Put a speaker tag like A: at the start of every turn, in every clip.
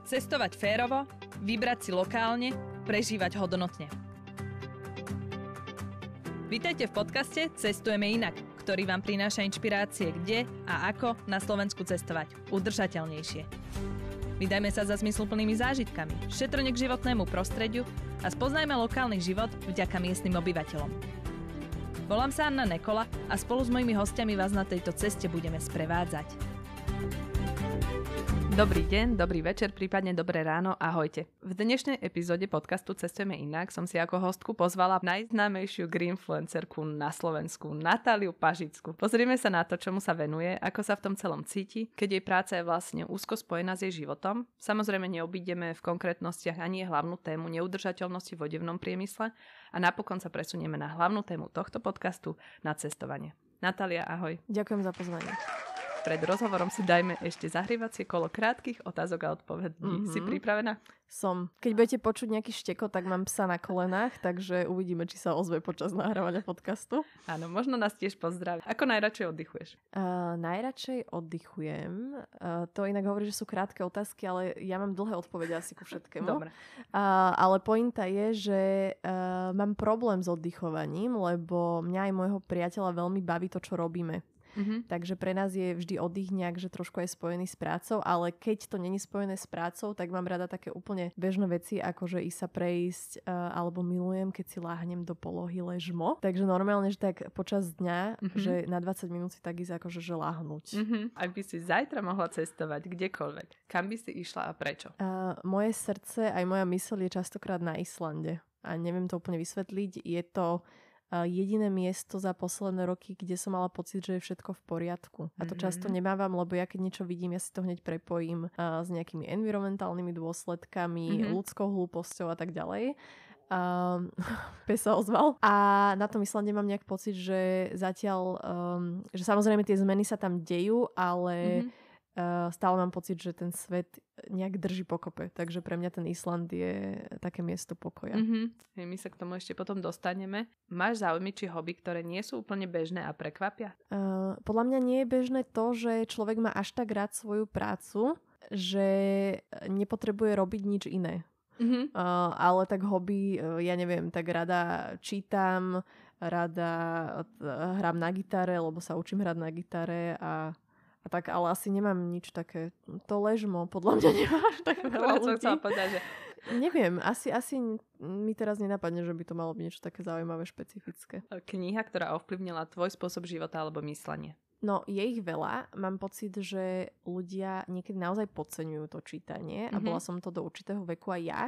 A: Cestovať férovo, vybrať si lokálne, prežívať hodnotne. Vítajte v podcaste Cestujeme inak, ktorý vám prináša inšpirácie, kde a ako na Slovensku cestovať udržateľnejšie. Vydajme sa za zmysluplnými zážitkami, šetrne k životnému prostrediu a spoznajme lokálny život vďaka miestnym obyvateľom. Volám sa Anna Nekola a spolu s mojimi hostiami vás na tejto ceste budeme sprevádzať. Dobrý deň, dobrý večer, prípadne dobré ráno, ahojte. V dnešnej epizóde podcastu Cestujeme inak som si ako hostku pozvala najznámejšiu greenfluencerku na Slovensku, Natáliu Pažicku. Pozrieme sa na to, čomu sa venuje, ako sa v tom celom cíti, keď jej práca je vlastne úzko spojená s jej životom. Samozrejme neobídeme v konkrétnostiach ani jej hlavnú tému neudržateľnosti v odevnom priemysle a napokon sa presunieme na hlavnú tému tohto podcastu, na cestovanie. Natália, ahoj.
B: Ďakujem za pozvanie.
A: Pred rozhovorom si dajme ešte zahrievacie kolo krátkych otázok a odpovedí. Si pripravená?
B: Som. Keď budete počuť nejaký šteko, tak mám psa na kolenách, takže uvidíme, či sa ozve počas nahrávania podcastu.
A: Áno, možno nás tiež pozdraví. Ako najradšej oddychuješ?
B: Najradšej oddychujem. To inak hovorí, že sú krátke otázky, ale ja mám dlhé odpovede asi ku všetkému.
A: Dobre.
B: Ale pointa je, že mám problém s oddychovaním, lebo mňa aj môjho priateľa veľmi baví to, čo robíme. Takže pre nás je vždy oddych nejak, že trošku je spojený s prácou, ale keď to není spojené s prácou, tak mám rada také úplne bežné veci, ako že ísť sa prejsť, alebo milujem, keď si láhnem do polohy ležmo. Takže normálne, že tak počas dňa, že na 20 minút si tak ísť akože že láhnuť.
A: Ak by si zajtra mohla cestovať kdekoľvek, kam by si išla a prečo?
B: Moje srdce aj moja myseľ je častokrát na Islande. A neviem to úplne vysvetliť. Je to jediné miesto za posledné roky, kde som mala pocit, že je všetko v poriadku. A to často nemávam, lebo ja keď niečo vidím, ja si to hneď prepojím s nejakými environmentálnymi dôsledkami, ľudskou hlúposťou a tak ďalej. Pes sa ozval. A na tom Islande mám nejak pocit, že zatiaľ, že samozrejme tie zmeny sa tam dejú, ale stále mám pocit, že ten svet nejak drží pokope. Takže pre mňa ten Island je také miesto pokoja.
A: My sa k tomu ešte potom dostaneme. Máš záujmy či hobby, ktoré nie sú úplne bežné a prekvapia?
B: Podľa mňa nie je bežné to, že človek má až tak rád svoju prácu, že nepotrebuje robiť nič iné. Ale tak hobby, ja neviem, tak rada čítam, rada hrám na gitare, lebo sa učím hrať na gitare a tak, ale asi nemám nič také. To ležmo, podľa mňa nemáš tak veľa ľudí.
A: Chcela povedať, že...
B: Neviem, asi mi teraz nenapadne, že by to malo byť niečo také zaujímavé, špecifické.
A: Kniha, ktorá ovplyvnila tvoj spôsob života alebo myslenie?
B: No, je ich veľa. Mám pocit, že ľudia niekedy naozaj podceňujú to čítanie a bola som to do určitého veku aj ja.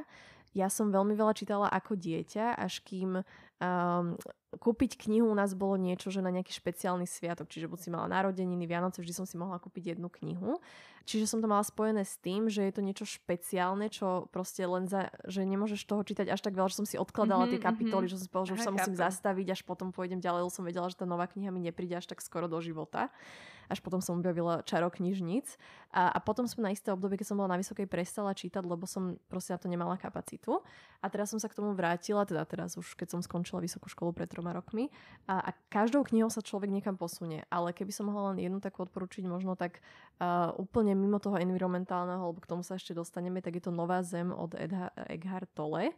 B: Ja som veľmi veľa čítala ako dieťa, až kým kúpiť knihu u nás bolo niečo, že na nejaký špeciálny sviatok, čiže buď si mala narodeniny, Vianoce, vždy som si mohla kúpiť jednu knihu. Čiže som to mala spojené s tým, že je to niečo špeciálne, čo proste len že nemôžeš toho čítať až tak veľa, že som si odkladala tie kapitoly, že som si povedala, že už sa musím zastaviť, až potom pôjdem ďalej, lebo som vedela, že tá nová kniha mi nepríde až tak skoro do života. Až potom som objavila Čaro knižníc. A potom som na isté obdobie, keď som bola na vysokej, prestala čítať, lebo som proste na to nemala kapacitu. A teraz som sa k tomu vrátila, teda teraz už, keď som skončila vysokú školu pred 3 rokmi. A každou knihou sa človek niekam posunie. Ale keby som mohla len jednu takú odporučiť, možno tak úplne mimo toho environmentálneho, alebo k tomu sa ešte dostaneme, tak je to Nová zem od Eckhart Tolle,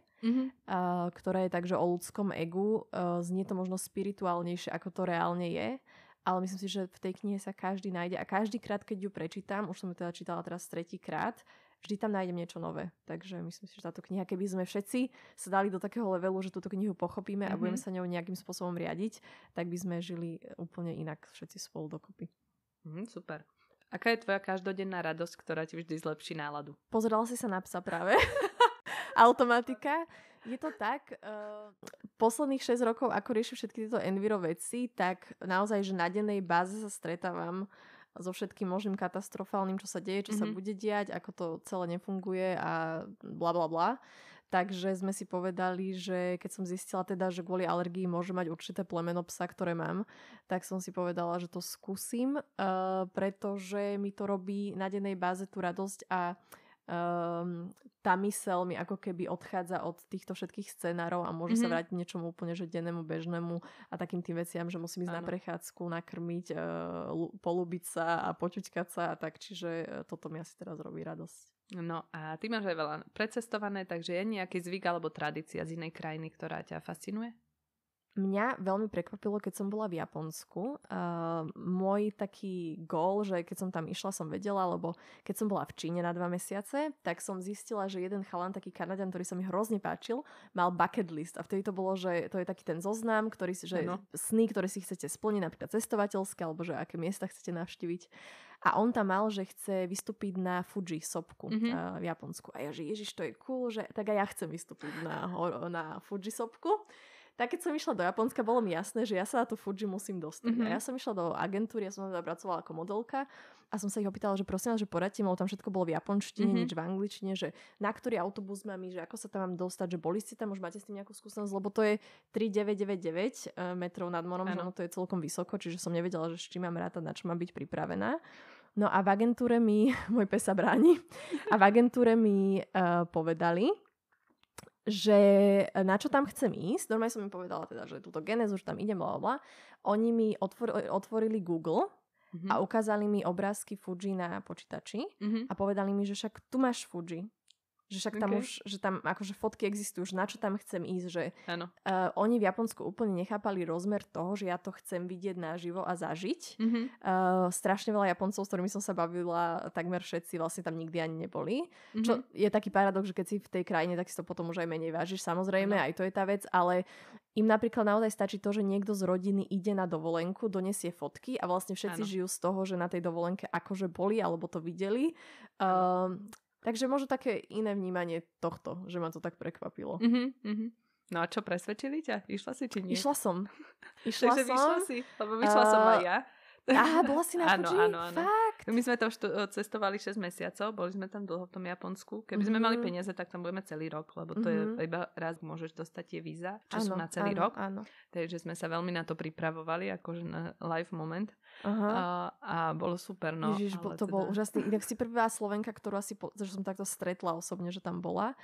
B: ktorá je takže o ľudskom egu. Znie to možno spirituálnejšie, ako to reálne je. Ale myslím si, že v tej knihe sa každý nájde a každý krát, keď ju prečítam, už som ju teda čítala teraz 3. krát, vždy tam nájdem niečo nové. Takže myslím si, že táto kniha, keby sme všetci sa dali do takého levelu, že túto knihu pochopíme a budeme sa ňou nejakým spôsobom riadiť, tak by sme žili úplne inak všetci spolu dokopy.
A: Super. Aká je tvoja každodenná radosť, ktorá ti vždy zlepší náladu?
B: Pozerala si sa na psa práve. Automatika. Je to tak, posledných 6 rokov, ako riešim všetky tieto enviro veci, tak naozaj, že na dennej báze sa stretávam so všetkým možným katastrofálnym, čo sa deje, čo sa bude diať, ako to celé nefunguje a bla bla bla. Takže sme si povedali, že keď som zistila teda, že kvôli alergii môže mať určité plemeno psa, ktoré mám, tak som si povedala, že to skúsim, pretože mi to robí na dennej báze tú radosť a tá myseľ mi ako keby odchádza od týchto všetkých scenárov a môže sa vrátiť niečomu úplne že dennému, bežnému a takým tým veciam, že musím ísť na prechádzku, nakrmiť, polúbiť sa a počuťkať sa a tak, čiže toto mi asi teraz robí radosť.
A: No a ty máš aj veľa precestované, takže je nejaký zvyk alebo tradícia z inej krajiny, ktorá ťa fascinuje?
B: Mňa veľmi prekvapilo, keď som bola v Japonsku. Môj taký gól, že keď som tam išla, som vedela, lebo keď som bola v Číne na 2 mesiace, tak som zistila, že jeden chalan, taký Kanaďan, ktorý sa mi hrozne páčil, mal bucket list. A vtedy to bolo, že to je taký ten zoznam, ktorý si, že sny, ktoré si chcete splniť, napríklad cestovateľské, alebo že aké miesta chcete navštíviť. A on tam mal, že chce vystúpiť na Fuji sopku v Japonsku. A ja, že ježiš, to je cool, že tak aj ja chcem vystúpiť na Fuji sopku. Tak keď som išla do Japonska, bolo mi jasné, že ja sa na tú Fuji musím dostať. A ja som išla do agentúry, ja som tam pracovala ako modelka a som sa ich opýtala, že prosím vás, že poradte ma, tam všetko bolo v japonštine, nič v angličtine, že na ktorý autobus mám ísť, že ako sa tam mám dostať, že boli ste tam, už máte s tým nejakú skúsenosť, lebo to je 3999 metrov nad morom, že ono to je celkom vysoko, čiže som nevedela, že s čím mám rátať, na čo mám byť pripravená. No a v agentúre mi, môj pes sa bráni, a v agentúre mi povedali, že na čo tam chcem ísť. Normálne som im povedala teda, že túto genézu, že tam idem, blablabla. Oni mi otvorili Google a ukázali mi obrázky Fuji na počítači a povedali mi, že však tu máš Fuji. Že však tam už, že tam akože fotky existujú, že na čo tam chcem ísť, že oni v Japonsku úplne nechápali rozmer toho, že ja to chcem vidieť naživo a zažiť. Strašne veľa Japoncov, s ktorými som sa bavila, takmer všetci vlastne tam nikdy ani neboli. Čo je taký paradox, že keď si v tej krajine, tak si to potom už aj menej vážiš, samozrejme, aj to je tá vec, ale im napríklad naozaj stačí to, že niekto z rodiny ide na dovolenku, donesie fotky a vlastne všetci žijú z toho, že na tej dovolenke akože boli alebo to videli. Takže možno také iné vnímanie tohto, že ma to tak prekvapilo.
A: No a čo, presvedčili ťa? Išla si či nie?
B: Išla som.
A: Takže vyšla si, lebo vyšla som aj ja.
B: Aha, bola si na Fuji?
A: Áno.
B: Fakt?
A: My sme tam cestovali 6 mesiacov, boli sme tam dlho v tom Japonsku. Keby sme mali peniaze, tak tam budeme celý rok, lebo to je iba raz môžeš dostať tie víza, čo sú na celý rok.
B: Áno.
A: Takže sme sa veľmi na to pripravovali, akože na live moment. A bolo super, no.
B: Ježiš, to bol úžasný. Inak si prvá Slovenka, ktorú asi, že som takto stretla osobne, že tam bola.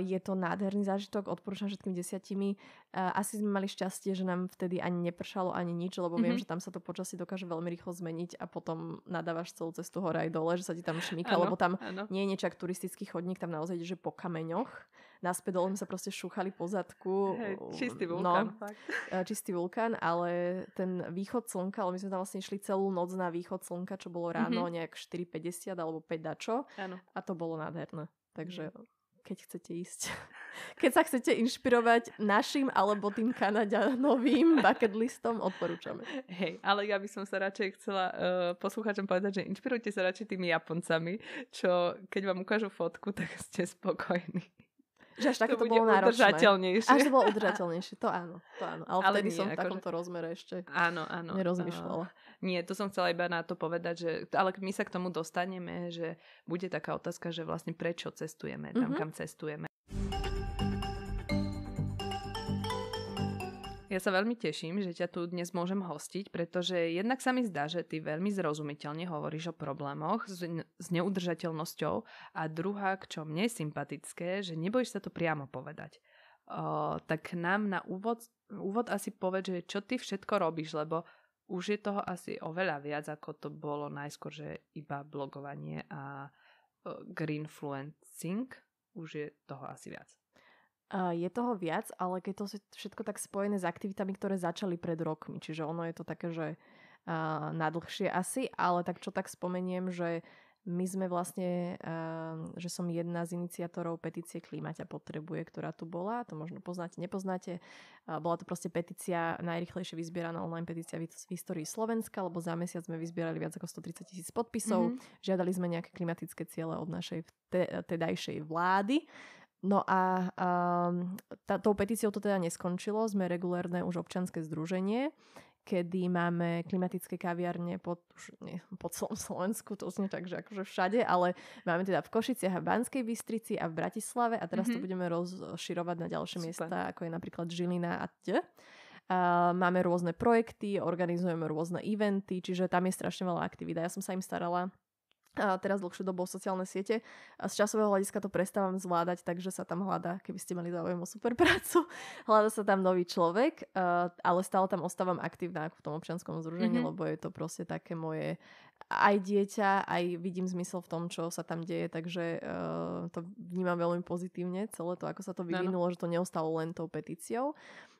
B: Je to nádherný zážitok, odporúčam všetkým 10. Asi sme mali šťastie, že nám vtedy ani nepršalo, ani nič, lebo viem, že tam sa to počasie dokáže veľmi rýchlo zmeniť a potom nadávaš celú cestu hore aj dole, že sa ti tam šmíka, lebo tam nie je niečo ako turistický chodník, tam naozaj ide, že po kameňoch. Naspäť dole sa proste šúchali po zadku.
A: Čistý vulkán.
B: Čistý vulkán, ale ten východ slnka, ale my sme tam vlastne išli celú noc na východ slnka, čo bolo ráno nejak 4:50 alebo 5 dačo. A to bolo nádherné. Takže keď chcete ísť. Keď sa chcete inšpirovať našim alebo tým Kanaďanovým bucket listom, odporúčame.
A: Hej, ale ja by som sa radšej chcela poslucháčom povedať, že inšpirujte sa radšej tými Japoncami, čo keď vám ukážu fotku, tak ste spokojní.
B: Že až také to bolo náročné.
A: Udržateľnejšie.
B: Až to bolo udržateľnejšie, to áno. Ale vtedy nie, som v takomto rozmere ešte nerozmýšľala.
A: Nie, to som chcela iba na to povedať, že, ale my sa k tomu dostaneme, že bude taká otázka, že vlastne prečo cestujeme tam, kam cestujeme. Ja sa veľmi teším, že ťa tu dnes môžem hostiť, pretože jednak sa mi zdá, že ty veľmi zrozumiteľne hovoríš o problémoch s neudržateľnosťou a druhá, čo mne je sympatické, že nebojíš sa to priamo povedať. Tak nám na úvod asi povedz, že čo ty všetko robíš, lebo už je toho asi oveľa viac, ako to bolo najskôr, že iba blogovanie a greenfluencing. Už je toho asi viac.
B: Je toho viac, ale keď to všetko tak spojené s aktivitami, ktoré začali pred rokmi. Čiže ono je to také, že nadlhšie asi, ale tak čo tak spomeniem, že my sme vlastne, že som jedna z iniciátorov petície Klíma ťa potrebuje, ktorá tu bola. To možno poznáte, nepoznáte. Bola to proste petícia, najrýchlejšie vyzbieraná online petícia v histórii Slovenska, lebo za mesiac sme vyzbierali viac ako 130,000 podpisov. Žiadali sme nejaké klimatické ciele od našej tedajšej vlády. No a tou petíciou to teda neskončilo. Sme regulérne už občianske združenie, kedy máme klimatické kaviarne po celom Slovensku, to znie tak, že akože všade, ale máme teda v Košiciach a v Banskej Bystrici a v Bratislave a teraz to budeme rozširovať na ďalšie miesta, ako je napríklad Žilina a máme rôzne projekty, organizujeme rôzne eventy, čiže tam je strašne veľa aktivít. Ja som sa im starala a teraz dlhšiu dobu sociálne siete. A z časového hľadiska to prestávam zvládať, takže sa tam hľadá, keby ste mali záujem o super prácu, hľadá sa tam nový človek, ale stále tam ostávam aktívna ako v tom občianskom združení, lebo je to proste také moje aj dieťa, aj vidím zmysel v tom, čo sa tam deje, takže to vnímam veľmi pozitívne, celé to, ako sa to vyvinulo, že to neostalo len tou petíciou.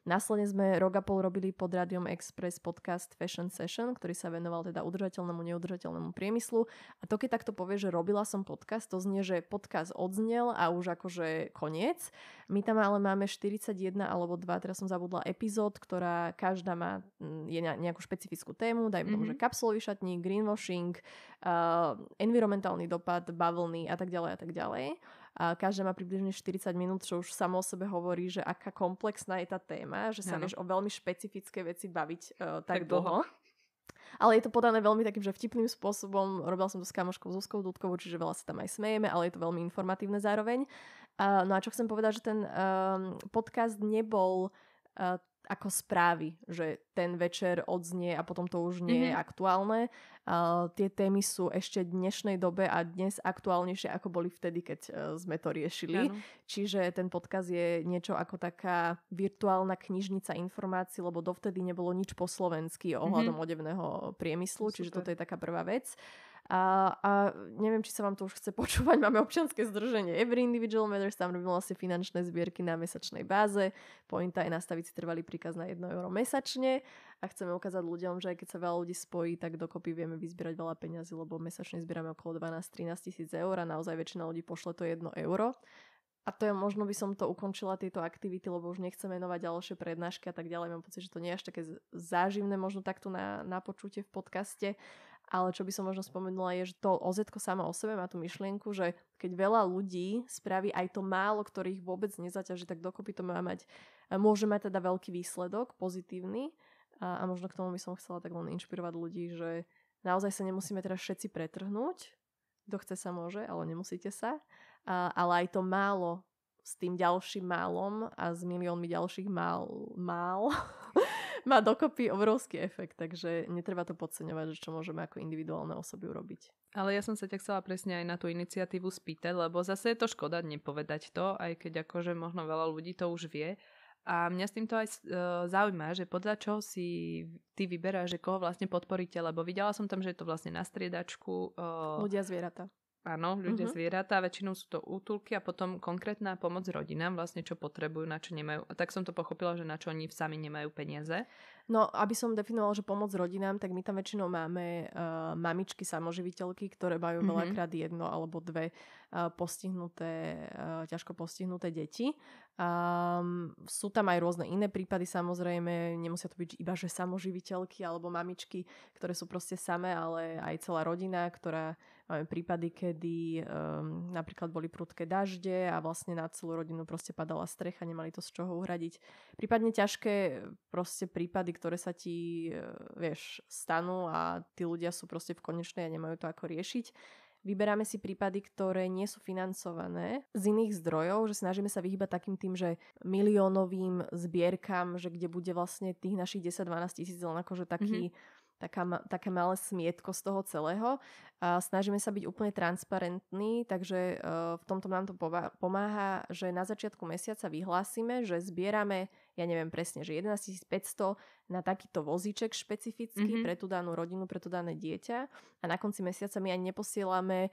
B: Následne sme rok a pol robili pod Rádiom Express podcast Fashion Session, ktorý sa venoval teda udržateľnému, neudržateľnému priemyslu. A to keď takto povie, že robila som podcast, to znie, že podcast odznel a už akože koniec. My tam ale máme 41 alebo 2, teraz som zabudla, epizód, ktorá každá má nejakú špecifickú tému, dajme tomu, že kapsulový šatník, greenwashing, environmentálny dopad, bavlny a tak ďalej a tak ďalej. A každá má približne 40 minút, čo už samo o sebe hovorí, že aká komplexná je tá téma, že sa vieš o veľmi špecifické veci baviť tak dlho. Ale je to podané veľmi takým, že vtipným spôsobom. Robila som to s kamoškou Zuzkou Dudkovou, čiže veľa sa tam aj smejeme, ale je to veľmi informatívne zároveň. No a čo chcem povedať, že ten podcast nebol ako správy, že ten večer odznie a potom to už nie je aktuálne. Tie témy sú ešte v dnešnej dobe a dnes aktuálnejšie, ako boli vtedy, keď sme to riešili. Ano. Čiže ten podcast je niečo ako taká virtuálna knižnica informácií, lebo dovtedy nebolo nič po slovensky ohľadom odevného priemyslu, čiže toto je taká prvá vec. A neviem, či sa vám to už chce počúvať. Máme občianske združenie Every Individual Matters, tam robíme vlastne finančné zbierky na mesačnej báze. Pointa je nastaviť si trvalý príkaz na 1 euro mesačne a chceme ukázať ľuďom, že aj keď sa veľa ľudí spojí, tak dokopy vieme vyzbierať veľa peňazí, lebo mesačne zbierame okolo 12-13 tisíc eur a naozaj väčšina ľudí pošle to 1 euro. A to je, možno by som to ukončila, tieto aktivity, lebo už nechcem menovať ďalšie prednášky a tak ďalej. Mám pocit, že to nie je až také záživné možno takto na počutie v podcaste. Ale čo by som možno spomenula je, že to OZ-ko sama o sebe má tú myšlienku, že keď veľa ľudí spraví aj to málo, ktorých vôbec nezaťaží, tak dokopy to môže mať teda veľký výsledok, pozitívny. A možno k tomu by som chcela tak len inšpirovať ľudí, že naozaj sa nemusíme teraz všetci pretrhnúť. Kto chce sa môže, ale nemusíte sa. Ale aj to málo s tým ďalším málom a s miliónmi ďalších mál má dokopy obrovský efekt, takže netreba to podceňovať, že čo môžeme ako individuálne osoby urobiť.
A: Ale ja som sa ťa chcela presne aj na tú iniciatívu spýtať, lebo zase je to škoda nepovedať to, aj keď akože možno veľa ľudí to už vie. A mňa s týmto aj zaujíma, že podľa čoho si ty vyberáš, že koho vlastne podporíte, lebo videla som tam, že je to vlastne na striedačku.
B: Ľudia, zvieratá.
A: Áno, ľudia, zvieratá, väčšinou sú to útulky a potom konkrétna pomoc rodinám, vlastne čo potrebujú, na čo nemajú. A tak som to pochopila, že na čo oni sami nemajú peniaze.
B: No, aby som definovala, že pomoc rodinám, tak my tam väčšinou máme mamičky samoživiteľky, ktoré majú veľakrát 1 alebo 2 ťažko postihnuté deti. Sú tam aj rôzne iné prípady, samozrejme, nemusia to byť iba, že samoživiteľky alebo mamičky, ktoré sú proste samé, ale aj celá rodina, ktorá máme prípady, kedy napríklad boli prudké dažde a vlastne na celú rodinu proste padala strecha, nemali to z čoho uhradiť. Prípadne ťažké proste prípady, ktoré sa ti, stanú a tí ľudia sú proste v konečnej a nemajú to ako riešiť. Vyberáme si prípady, ktoré nie sú financované z iných zdrojov, že snažíme sa vyhýbať takým tým, že miliónovým zbierkam, že kde bude vlastne tých našich 10-12 tisíc len akože také malé smietko z toho celého. Snažíme sa byť úplne transparentní, takže v tomto nám to pomáha, že na začiatku mesiaca vyhlásime, že zbierame, ja neviem presne, že 11 500 na takýto vozíček špecificky pre tú danú rodinu, pre to dané dieťa a na konci mesiaca my ani neposielame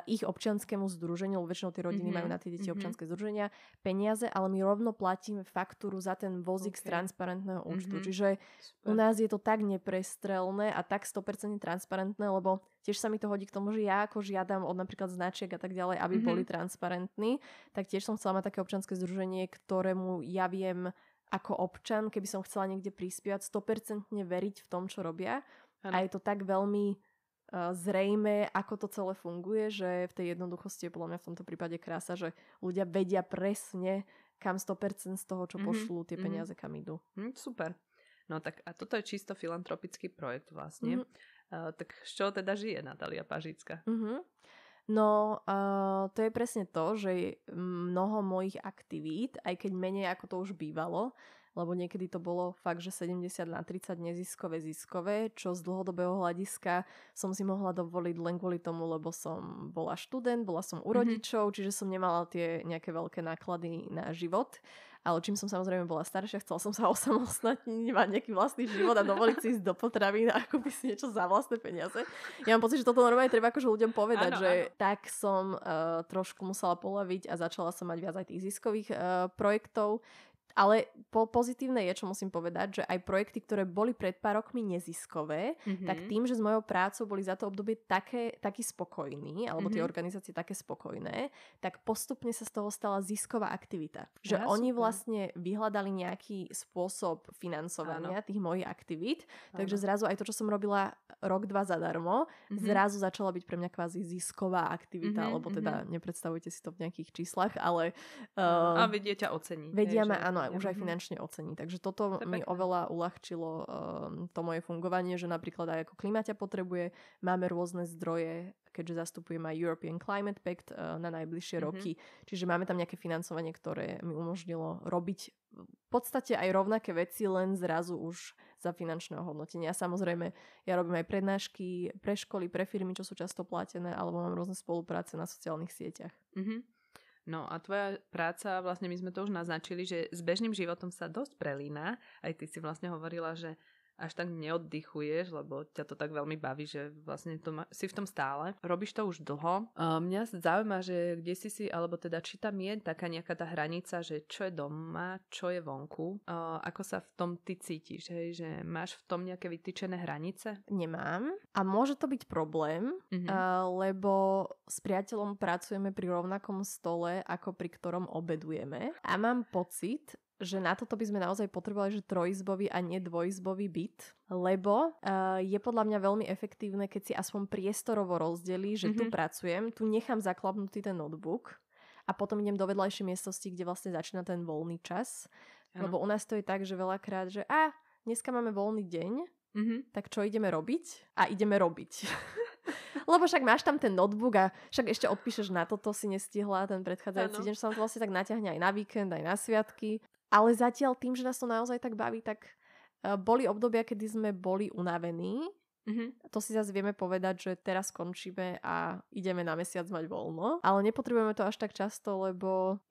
B: ich občianskému združeniu, lebo väčšinou tie rodiny majú na tie deti občianske združenia, peniaze, ale my rovno platíme faktúru za ten vozík z transparentného účtu. Čiže u nás je to tak neprestrelné a tak 100% transparentné, lebo tiež sa mi to hodí k tomu, že ja ako žiadam od napríklad značiek a tak ďalej, aby boli transparentní, tak tiež som chcela mať také občianske združenie, ktorému ja viem ako občan, keby som chcela niekde prispievať, 100% veriť v tom, čo robia. Ano. A je to tak veľmi zrejme, ako to celé funguje, že v tej jednoduchosti je podľa mňa v tomto prípade krása, že ľudia vedia presne, kam 100% z toho, čo pošlú, tie peniaze kam idú.
A: Super. No tak a toto je čisto filantropický projekt vlastne. Tak z čoho teda žije Natália Pažická?
B: No, to je presne to, že mnoho mojich aktivít, aj keď menej ako to už bývalo, lebo niekedy to bolo fakt, že 70/30 ziskové, čo z dlhodobého hľadiska som si mohla dovoliť len kvôli tomu, lebo som bola študent, bola som u rodičov, čiže som nemala tie nejaké veľké náklady na život. Ale čím som samozrejme bola staršia, chcela som sa osamostatniť, mať nejaký vlastný život a dovoliť si ísť do potravín a kúpiť si niečo za vlastné peniaze. Ja mám pocit, že toto normálne treba akože ľuďom povedať, že tak som trošku musela poľaviť a začala som mať viac aj tých ziskových projektov. Ale pozitívne je, čo musím povedať, že aj projekty, ktoré boli pred pár rokmi neziskové, tak tým, že s mojou prácou boli za to obdobie taký spokojní, alebo tie organizácie také spokojné, tak postupne sa z toho stala zisková aktivita. Že oni vlastne vyhľadali nejaký spôsob financovania tých mojich aktivít, takže zrazu aj to, čo som robila rok, 2 zadarmo, zrazu začala byť pre mňa kvázi zisková aktivita, alebo teda nepredstavujte si to v nejakých číslach, ale...
A: a vedia ťa oceniť.
B: Vedia ma, áno, už aj finančne ocení. Takže toto mi oveľa uľahčilo to moje fungovanie, že napríklad aj ako klíma ťa potrebuje, máme rôzne zdroje, keďže zastupujem aj European Climate Pact na najbližšie roky. Čiže máme tam nejaké financovanie, ktoré mi umožnilo robiť v podstate aj rovnaké veci, len zrazu už za finančného hodnotenia. Samozrejme, ja robím aj prednášky pre školy, pre firmy, čo sú často platené, alebo mám rôzne spolupráce na sociálnych sieťach.
A: No a tvoja práca, vlastne my sme to už naznačili, že s bežným životom sa dosť prelína. Aj ty si vlastne hovorila, že až tak neoddychuješ, lebo ťa to tak veľmi baví, že vlastne si v tom stále. Robíš to už dlho. Mňa zaujíma, že kde si, alebo teda či tam je taká nejaká tá hranica, že čo je doma, čo je vonku. Ako sa v tom ty cítiš, hej? Že máš v tom nejaké vytýčené hranice?
B: Nemám. A môže to byť problém, lebo s priateľom pracujeme pri rovnakom stole, ako pri ktorom obedujeme. A mám pocit, že na toto by sme naozaj potrebovali, že trojizbový a nie dvojizbový byt, lebo je podľa mňa veľmi efektívne, keď si aspoň priestorovo rozdelí, že tu pracujem, tu nechám zaklapnutý ten notebook a potom idem do vedľajšej miestnosti, kde vlastne začína ten voľný čas. Lebo u nás to je tak, že veľakrát, že dneska máme voľný deň, tak čo ideme robiť? A ideme robiť. Lebo však máš tam ten notebook a však ešte odpíšeš na toto, si nestihla ten predchádzajúci deň, že sa to vlastne tak naťahne aj na víkend, aj na sviatky. Ale zatiaľ tým, že nás to naozaj tak baví, tak boli obdobia, kedy sme boli unavení. To si zase vieme povedať, že teraz skončíme a ideme na mesiac mať voľno. Ale nepotrebujeme to až tak často, lebo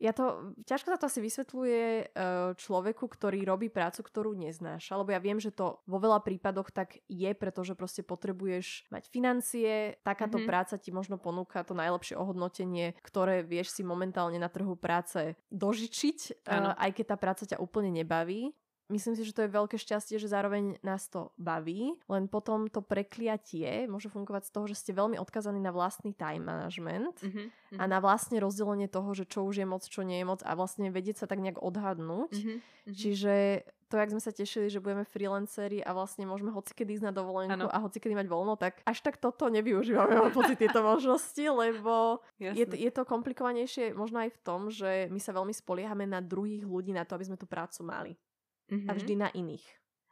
B: ťažko sa to asi vysvetľuje človeku, ktorý robí prácu, ktorú neznáša. Lebo ja viem, že to vo veľa prípadoch tak je, pretože proste potrebuješ mať financie. Takáto práca ti možno ponúka to najlepšie ohodnotenie, ktoré vieš si momentálne na trhu práce dožičiť, aj keď tá práca ťa úplne nebaví. Myslím si, že to je veľké šťastie, že zároveň nás to baví, len potom to prekliatie môže fungovať z toho, že ste veľmi odkazaní na vlastný time management a na vlastne rozdelenie toho, že čo už je moc, čo nie je moc a vlastne vedieť sa tak nejak odhadnúť. Čiže to, jak sme sa tešili, že budeme freelanceri a vlastne môžeme hocikedy ísť na dovolenku a hocikedy mať voľno, tak až tak toto nevyužívame, mám pocit, tieto možnosti, lebo je to komplikovanejšie možno aj v tom, že my sa veľmi spoliehame na druhých ľudí na to, aby sme tú prácu mali. A vždy na iných.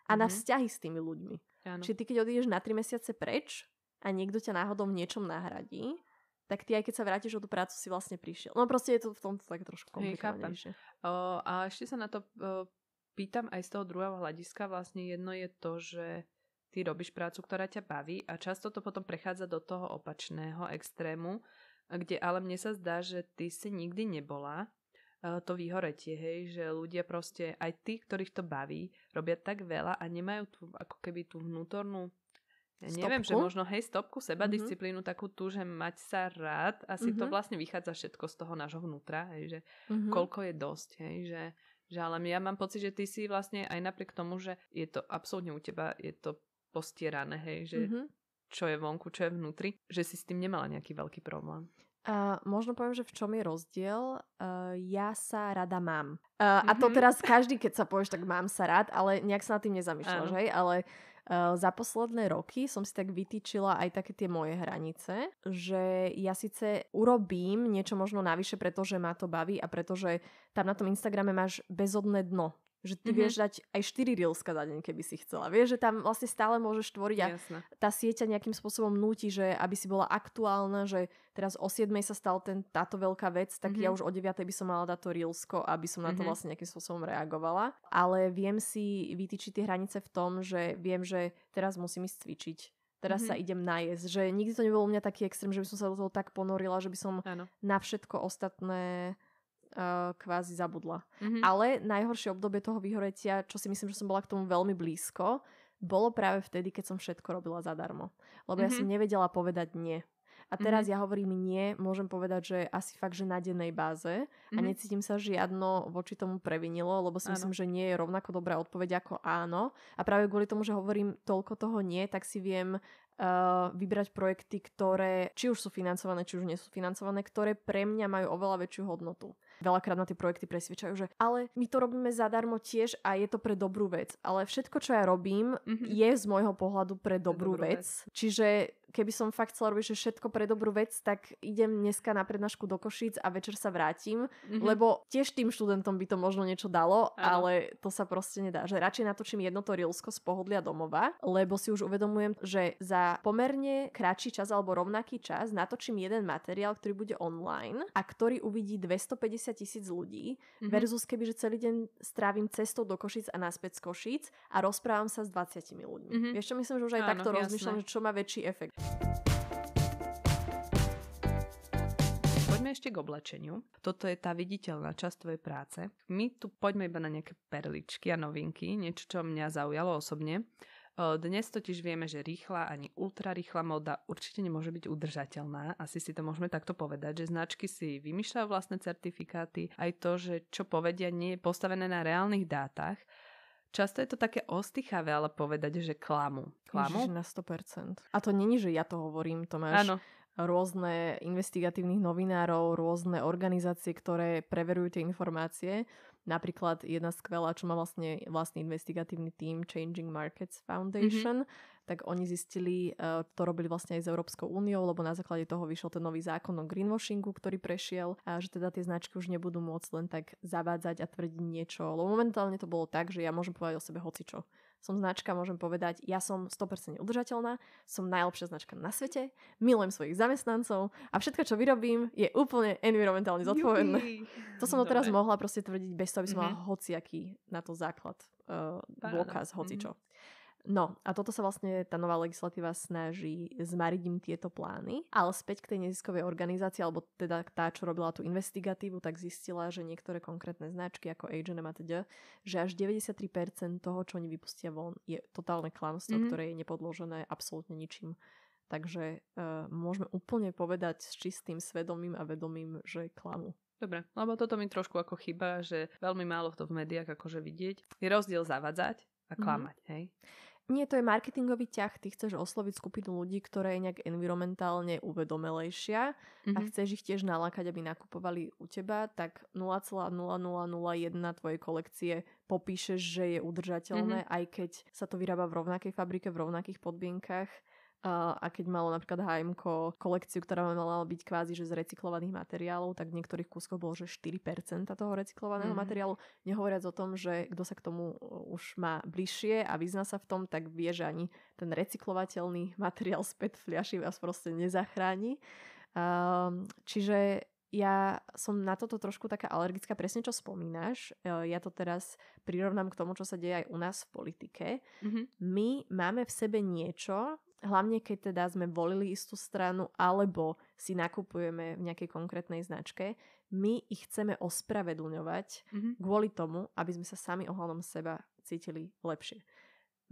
B: A na vzťahy s tými ľuďmi. Čiže ty, keď odídeš na 3 mesiace preč a niekto ťa náhodou v niečom nahradí, tak ty aj keď sa vrátiš o tú prácu, si vlastne prišiel. No proste je to v tomto tak trošku komplikovanejšie.
A: A ešte sa na to pýtam aj z toho druhého hľadiska. Vlastne jedno je to, že ty robíš prácu, ktorá ťa baví a často to potom prechádza do toho opačného extrému, kde ale mne sa zdá, že ty si nikdy nebola to vyhoretie, hej, že ľudia proste, aj tí, ktorých to baví, robia tak veľa a nemajú tú, ako keby tú vnútornú, neviem, že možno, stopku, sebadisciplínu, takú tú, že mať sa rád, asi to vlastne vychádza všetko z toho nášho vnútra, hej, že koľko je dosť, hej, že ale ja mám pocit, že ty si vlastne aj napriek tomu, že je to absolútne u teba, je to postierané, hej, že čo je vonku, čo je vnútri, že si s tým nemala nejaký veľký problém.
B: Možno poviem, že v čom je rozdiel. Ja sa rada mám. A to teraz každý, keď sa povieš, tak mám sa rád, ale nejak sa nad tým nezamýšľaš, hej? Ale za posledné roky som si tak vytýčila aj také tie moje hranice, že ja síce urobím niečo možno navyše, pretože ma to baví a pretože tam na tom Instagrame máš bezodné dno. Že ty vieš dať aj 4 reelska za deň, keby si chcela. Vieš, že tam vlastne stále môžeš tvoriť a tá sieťa nejakým spôsobom núti, že aby si bola aktuálna, že teraz o 7 sa stal táto veľká vec, tak ja už o 9 by som mala dať to reelsko, aby som na to vlastne nejakým spôsobom reagovala. Ale viem si vytýčiť tie hranice v tom, že viem, že teraz musím ísť cvičiť. Teraz sa idem najesť. Že nikdy to nebolo u mňa taký extrém, že by som sa do toho tak ponorila, že by som na všetko ostatné kvázi zabudla. Ale najhoršie obdobie toho vyhoretia, čo si myslím, že som bola k tomu veľmi blízko, bolo práve vtedy, keď som všetko robila zadarmo. Lebo ja som nevedela povedať nie. A teraz ja hovorím nie, môžem povedať, že asi fakt, že na dennej báze a necítim sa žiadno voči tomu previnilo, lebo si myslím, že nie je rovnako dobrá odpoveď ako áno. A práve kvôli tomu, že hovorím toľko toho nie, tak si viem vybrať projekty, ktoré či už sú financované, či už nie sú financované, ktoré pre mňa majú oveľa väčšiu hodnotu. Veľakrát na tie projekty presvedčajú, že ale my to robíme zadarmo tiež a je to pre dobrú vec. Ale všetko, čo ja robím, je z môjho pohľadu pre dobrú vec. Čiže keby som fakt chcela robiť, že všetko pre dobrú vec, tak idem dneska na prednášku do Košíc a večer sa vrátim, lebo tiež tým študentom by to možno niečo dalo, ale to sa proste nedá. Že radšej natočím jedno to reelsko z pohodlia domova, lebo si už uvedomujem, že za pomerne kratší čas alebo rovnaký čas natočím jeden materiál, ktorý bude online a ktorý uvidí 250,000 ľudí versus keby, že celý deň strávim cestou do Košíc a naspäť z Košíc a rozprávam sa s 20 ľuďmi. Vieš čo, myslím, že už aj takto rozmýšľam, že čo má väčší efekt.
A: Poďme ešte k oblečeniu. Toto je tá viditeľná časť tvojej práce. My tu poďme iba na nejaké perličky a novinky, niečo, čo mňa zaujalo osobne. Dnes totiž vieme, že rýchla ani ultrarýchla móda určite nemôže byť udržateľná. Asi si to môžeme takto povedať, že značky si vymýšľajú vlastné certifikáty. Aj to, že čo povedia, nie je postavené na reálnych dátach. Často je to také ostýchavé, ale povedať, že klamu.
B: Ježiš, na 100%. A to není, že ja to hovorím, to máš rôzne investigatívnych novinárov, rôzne organizácie, ktoré preverujú tie informácie. Napríklad jedna skvelá, čo má vlastný investigatívny tím, Changing Markets Foundation, tak oni zistili, to robili vlastne aj s Európskou úniou, lebo na základe toho vyšiel ten nový zákon o greenwashingu, ktorý prešiel a že teda tie značky už nebudú môcť len tak zavádzať a tvrdiť niečo. Lebo momentálne to bolo tak, že ja môžem povedať o sebe hocičo. Som značka, môžem povedať, ja som 100% udržateľná, som najlepšia značka na svete, milujem svojich zamestnancov a všetko, čo vyrobím, je úplne environmentálne zodpovedné. To som doteraz mohla proste tvrdiť bez toho, aby som mala hociaký na to základ, dôkaz, hocičo. No a toto sa vlastne tá nová legislatíva snaží zmariť im tieto plány, ale späť k tej neziskovej organizácii, alebo teda tá, čo robila tú investigatívu, tak zistila, že niektoré konkrétne značky ako H&M a teda, že až 93% toho, čo oni vypustia von, je totálne klamstvo, ktoré je nepodložené absolútne ničím. Takže môžeme úplne povedať s čistým svedomím a vedomím, že klamu.
A: Dobre, lebo toto mi trošku ako chýba, že veľmi málo to v médiách akože vidieť. Je rozdiel zavadzať a klamať, hej?
B: Nie, to je marketingový ťah. Ty chceš osloviť skupinu ľudí, ktorá je nejak environmentálne uvedomelejšia a chceš ich tiež nalákať, aby nakupovali u teba, tak 0,0001 tvojej kolekcie popíšeš, že je udržateľné, aj keď sa to vyrába v rovnakej fabrike, v rovnakých podmienkach. A keď malo napríklad H&M kolekciu, ktorá mala byť kvázi že z recyklovaných materiálov, tak v niektorých kúskoch bolo, že 4% toho recyklovaného materiálu. Nehovoriac o tom, že kto sa k tomu už má bližšie a vyzná sa v tom, tak vie, že ani ten recyklovateľný materiál späť v fľaši vás proste nezachráni. Čiže ja som na toto trošku taká alergická, presne čo spomínaš. Ja to teraz prirovnám k tomu, čo sa deje aj u nás v politike. My máme v sebe niečo, hlavne keď teda sme volili istú stranu alebo si nakupujeme v nejakej konkrétnej značke, my ich chceme ospravedlňovať kvôli tomu, aby sme sa sami ohľadom seba cítili lepšie.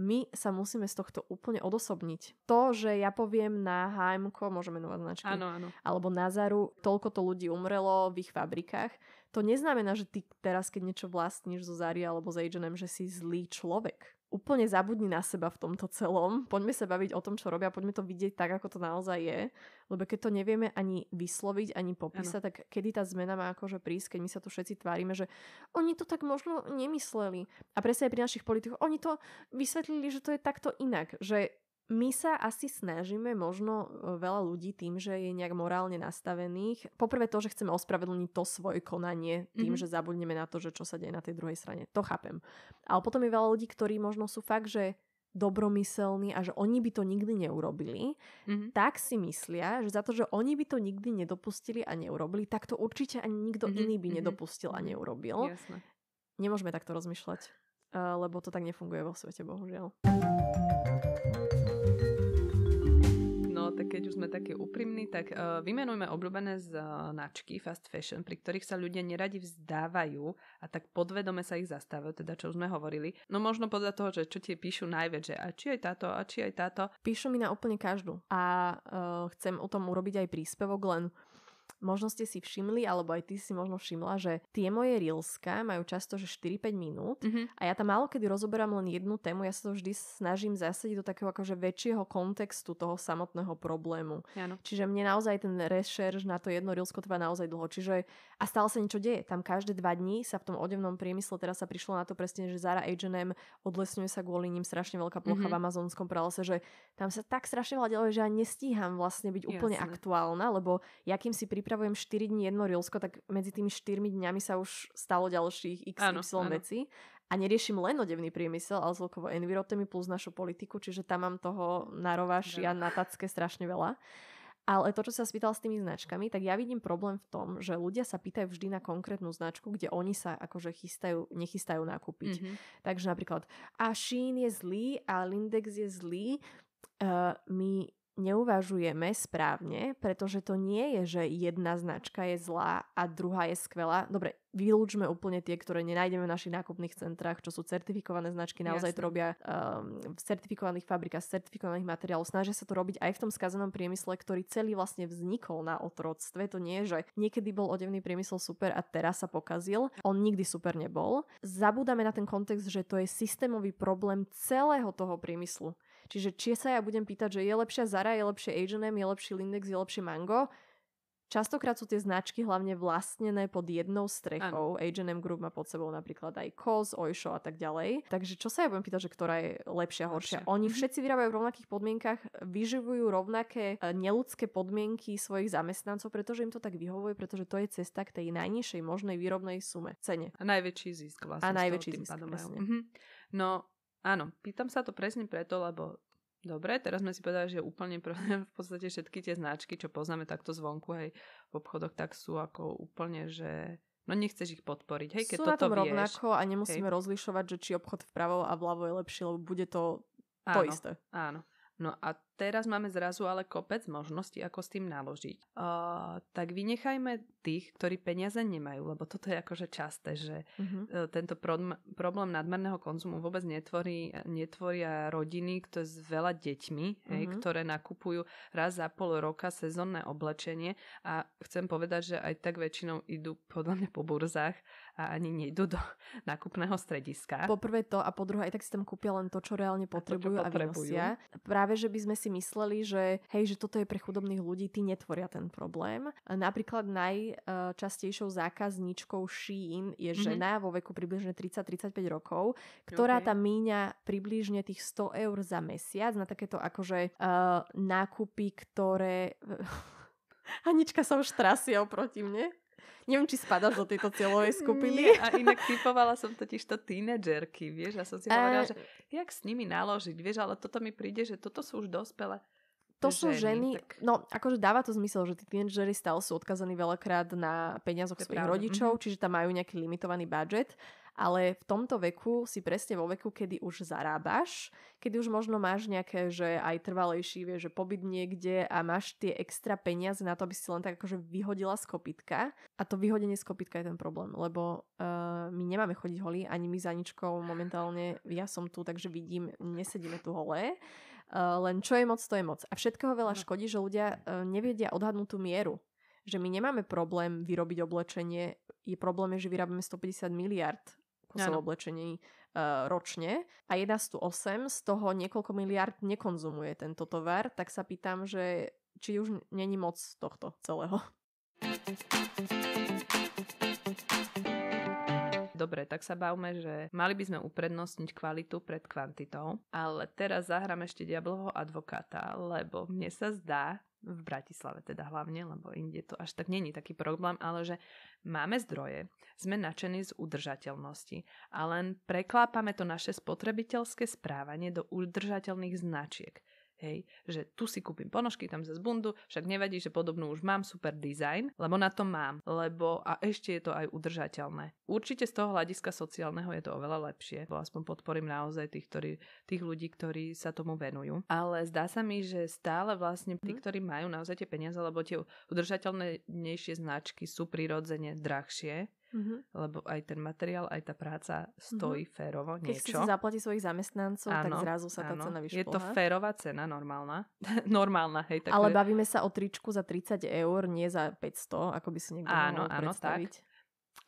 B: My sa musíme z tohto úplne odosobniť. To, že ja poviem na H&M, môžeme menovať značky, alebo na Zaru, toľko to ľudí umrelo v ich fabrikách, to neznamená, že ty teraz, keď niečo vlastníš zo Zary alebo z H&M, že si zlý človek. Úplne zabudni na seba v tomto celom. Poďme sa baviť o tom, čo robia, poďme to vidieť tak, ako to naozaj je. Lebo keď to nevieme ani vysloviť, ani popísať, tak kedy tá zmena má akože prísť, keď my sa tu všetci tvárime, že oni to tak možno nemysleli. A presne aj pri našich politikoch, oni to vysvetlili, že to je takto inak. Že My sa asi snažíme možno veľa ľudí tým, že je nejak morálne nastavených. Poprvé to, že chceme ospravedlniť to svoje konanie tým, že zabudneme na to, že čo sa deje na tej druhej strane. To chápem. Ale potom je veľa ľudí, ktorí možno sú fakt, že dobromyselní a že oni by to nikdy neurobili, tak si myslia, že za to, že oni by to nikdy nedopustili a neurobili, tak to určite ani nikto iný by nedopustil a neurobil.
A: Jasne.
B: Nemôžeme takto rozmýšľať, lebo to tak nefunguje vo svete, bohužiaľ.
A: Tak keď už sme takí úprimní, tak vymenujme obľúbené značky fast fashion, pri ktorých sa ľudia neradi vzdávajú a tak podvedome sa ich zastávajú, teda čo už sme hovorili. No možno podľa toho, že čo ti píšu najviac, že a či aj táto, a či aj táto.
B: Píšu mi na úplne každú a chcem o tom urobiť aj príspevok, len možno ste si všimli, alebo aj ty si možno všimla, že tie moje reelska majú často, že 4-5 minút a ja tam málo kedy rozoberám len jednu tému, ja sa to vždy snažím zasadiť do takého akože väčšieho kontextu toho samotného problému.
A: Áno.
B: Čiže mne naozaj ten rešerš na to jedno reelsko trvá naozaj dlho. Čiže a stále sa niečo deje. Tam každé 2 dní sa v tom odevnom priemysle, teraz sa prišlo na to presne, že Zara H&M odlesňuje sa kvôli ním strašne veľká plocha v amazonskom pralese, že tam sa tak strašne veľa deje, že ja nestíham vlastne byť úplne aktuálna, lebo ja kým si pripravujem 4 dní jedno reelsko, tak medzi tými 4 dňami sa už stalo ďalších XY vecí. A neriešim len odevný priemysel, ale celkovo envirotémy plus našu politiku, čiže tam mám toho na rováši a na tacke strašne veľa. Ale to, čo sa spýtal s tými značkami, tak ja vidím problém v tom, že ľudia sa pýtajú vždy na konkrétnu značku, kde oni sa akože nechystajú nakúpiť. Takže napríklad a Shein je zlý a Lindex je zlý. My neuvažujeme správne, pretože to nie je, že jedna značka je zlá a druhá je skvelá. Dobre, vylúčme úplne tie, ktoré nenájdeme v našich nákupných centrách, čo sú certifikované značky, naozaj to robia v certifikovaných fabrikách, z certifikovaných materiálov. Snažia sa to robiť aj v tom skazenom priemysle, ktorý celý vlastne vznikol na otroctve. To nie je, že niekedy bol odevný priemysel super a teraz sa pokazil. On nikdy super nebol. Zabúdame na ten kontext, že to je systémový problém celého toho priemyslu. Čiže či sa ja budem pýtať, že je lepšia Zara, je lepšie H&M, je lepší Lindex, je lepšie Mango. Častokrát sú tie značky hlavne vlastnené pod jednou strechou. H&M Group má pod sebou napríklad aj COS, Oysho a tak ďalej. Takže čo sa ja budem pýtať, že ktorá je lepšia, horšia? Oni všetci vyrábajú v rovnakých podmienkach, vyživujú rovnaké neľudské podmienky svojich zamestnancov, pretože im to tak vyhovuje, pretože to je cesta k tej najnižšej možnej výrobnej sume, cene.
A: A najväčší zisk vlastne.
B: A najväčší zisk, presne.
A: No, áno, pýtam sa to presne preto, lebo dobre, teraz sme si povedali, že úplne v podstate všetky tie značky, čo poznáme takto zvonku, hej, v obchodoch, tak sú ako úplne, že no nechceš ich podporiť, hej, keď
B: sú
A: toto
B: na tom
A: vieš.
B: rovnako a nemusíme rozlišovať, že či obchod vpravo a vľavo je lepší, lebo bude to isté.
A: Áno. No a teraz máme zrazu ale kopec možností, ako s tým naložiť. Tak vynechajme tých, ktorí peniaze nemajú, lebo toto je akože časté, že tento problém nadmerného konzumu vôbec netvoria rodiny, ktoré s veľa deťmi, hej, ktoré nakupujú raz za pol roka sezónne oblečenie a chcem povedať, že aj tak väčšinou idú podľa mňa po burzách a ani nejdú do nákupného strediska.
B: Po prvé to a po druhé aj tak si tam kúpia len to, čo reálne potrebujú a vynosia. Práve, že by sme si mysleli, že hej, že toto je pre chudobných ľudí, tí netvoria ten problém. Napríklad najčastejšou zákazníčkou Shein je žena vo veku približne 30-35 rokov, ktorá tam míňa približne tých 100 eur za mesiac na takéto akože nákupy, ktoré... Anička sa už trasie oproti mne. Neviem, či spadaš do tejto cieľovej skupiny.
A: Nie, a inak typovala som totiž to tínedžerky, vieš, a som si hovorila, že jak s nimi naložiť, vieš, ale toto mi príde, že toto sú už dospelé
B: to sú ženy, tak... no akože dáva to zmysel, že tí tínedžeri stále sú odkazaní veľakrát na peniazoch svojich rodičov, čiže tam majú nejaký limitovaný budget, ale v tomto veku si presne vo veku, kedy už zarábaš, kedy už možno máš nejaké, že aj trvalejší, vieš, že pobyt niekde a máš tie extra peniaze na to, aby si len tak akože vyhodila z kopytka. A to vyhodenie z kopytka je ten problém, lebo my nemáme chodiť holí, ani my za Aničkou momentálne, ja som tu, takže vidím, nesedíme tu holé. Len čo je moc, to je moc. A všetkého veľa škodí, že ľudia nevedia odhadnúť tú mieru. Že my nemáme problém vyrobiť oblečenie, problém je, že vyrábame 150 miliard kusov oblečení ročne a 108 z toho niekoľko miliard nekonzumuje tento tovar, tak sa pýtam, že či už není moc
A: dobre, tak sa bavme, že mali by sme uprednostniť kvalitu pred kvantitou, ale teraz zahrám ešte diablovho advokáta, lebo mne sa zdá, v Bratislave teda hlavne, lebo inde to až tak není taký problém, ale že máme zdroje, sme nadšení z udržateľnosti a len preklápame to naše spotrebiteľské správanie do udržateľných značiek. Hej, že tu si kúpim ponožky, tam zase bundu, však nevadí, že podobnú už mám, super dizajn, lebo na to mám, a ešte je to aj udržateľné. Určite z toho hľadiska sociálneho je to oveľa lepšie, bo aspoň podporím naozaj tých ľudí, ktorí sa tomu venujú. Ale zdá sa mi, že stále vlastne tí, ktorí majú naozaj tie peniaze, lebo tie udržateľnejšie značky sú prirodzene drahšie, lebo aj ten materiál, aj tá práca stojí férovo niečo.
B: Keď si zaplatí svojich zamestnancov, tak zrazu sa tá cena vyšplhá.
A: Je to férová cena, normálna. Normálna, hej. Tak
B: ale bavíme sa o tričku za 30 €, nie za 500, ako by si niekto mohol predstaviť.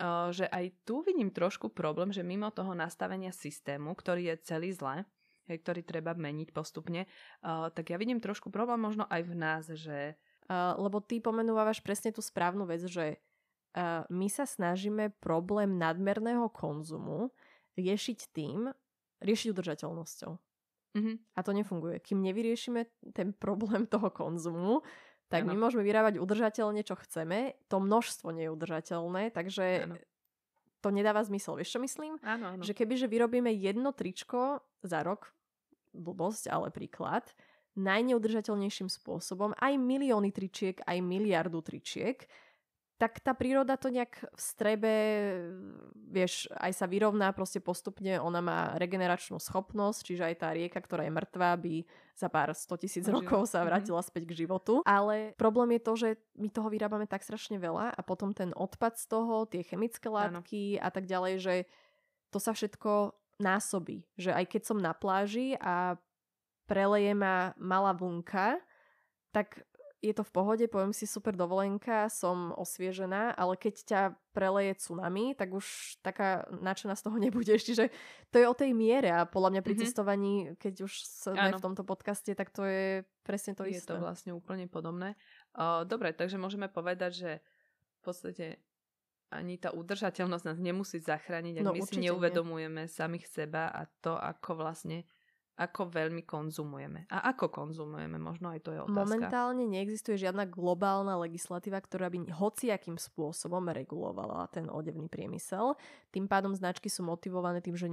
A: Tak. Že aj tu vidím trošku problém, že mimo toho nastavenia systému, ktorý je celý zle, ktorý treba meniť postupne, tak ja vidím trošku problém možno aj v nás, že...
B: Lebo ty pomenúvaš presne tú správnu vec, že my sa snažíme problém nadmerného konzumu riešiť udržateľnosťou. A to nefunguje. Kým nevyriešime ten problém toho konzumu, tak my môžeme vyrábať udržateľne, čo chceme. To množstvo nie je udržateľné, takže to nedáva zmysel. Vieš, čo myslím?
A: Áno.
B: Že kebyže vyrobíme jedno tričko za rok, blbosť, ale príklad, najneudržateľnejším spôsobom, aj milióny tričiek, aj miliardu tričiek, tak tá príroda to nejak v strebe, vieš, aj sa vyrovná proste postupne, ona má regeneračnú schopnosť, čiže aj tá rieka, ktorá je mŕtvá, by za pár 100 000 rokov sa vrátila späť k životu. Ale problém je to, že my toho vyrábame tak strašne veľa a potom ten odpad z toho, tie chemické látky a tak ďalej, že to sa všetko násobí. Že aj keď som na pláži a preleje ma malá vlnka, tak je to v pohode, poviem si super dovolenka, som osviežená, ale keď ťa preleje tsunami, tak už taká nadšená z toho nebudeš. Čiže to je o tej miere a podľa mňa pri cestovaní, keď už sme v tomto podcaste, tak to je presne to isté.
A: Je to vlastne úplne podobné. Dobre, takže môžeme povedať, že v podstate ani tá udržateľnosť nás nemusí zachrániť, ak my si neuvedomujeme samých seba a to, ako veľmi konzumujeme. A ako konzumujeme, možno aj to je otázka.
B: Momentálne neexistuje žiadna globálna legislatíva, ktorá by hociakým spôsobom regulovala ten odevný priemysel. Tým pádom značky sú motivované tým, že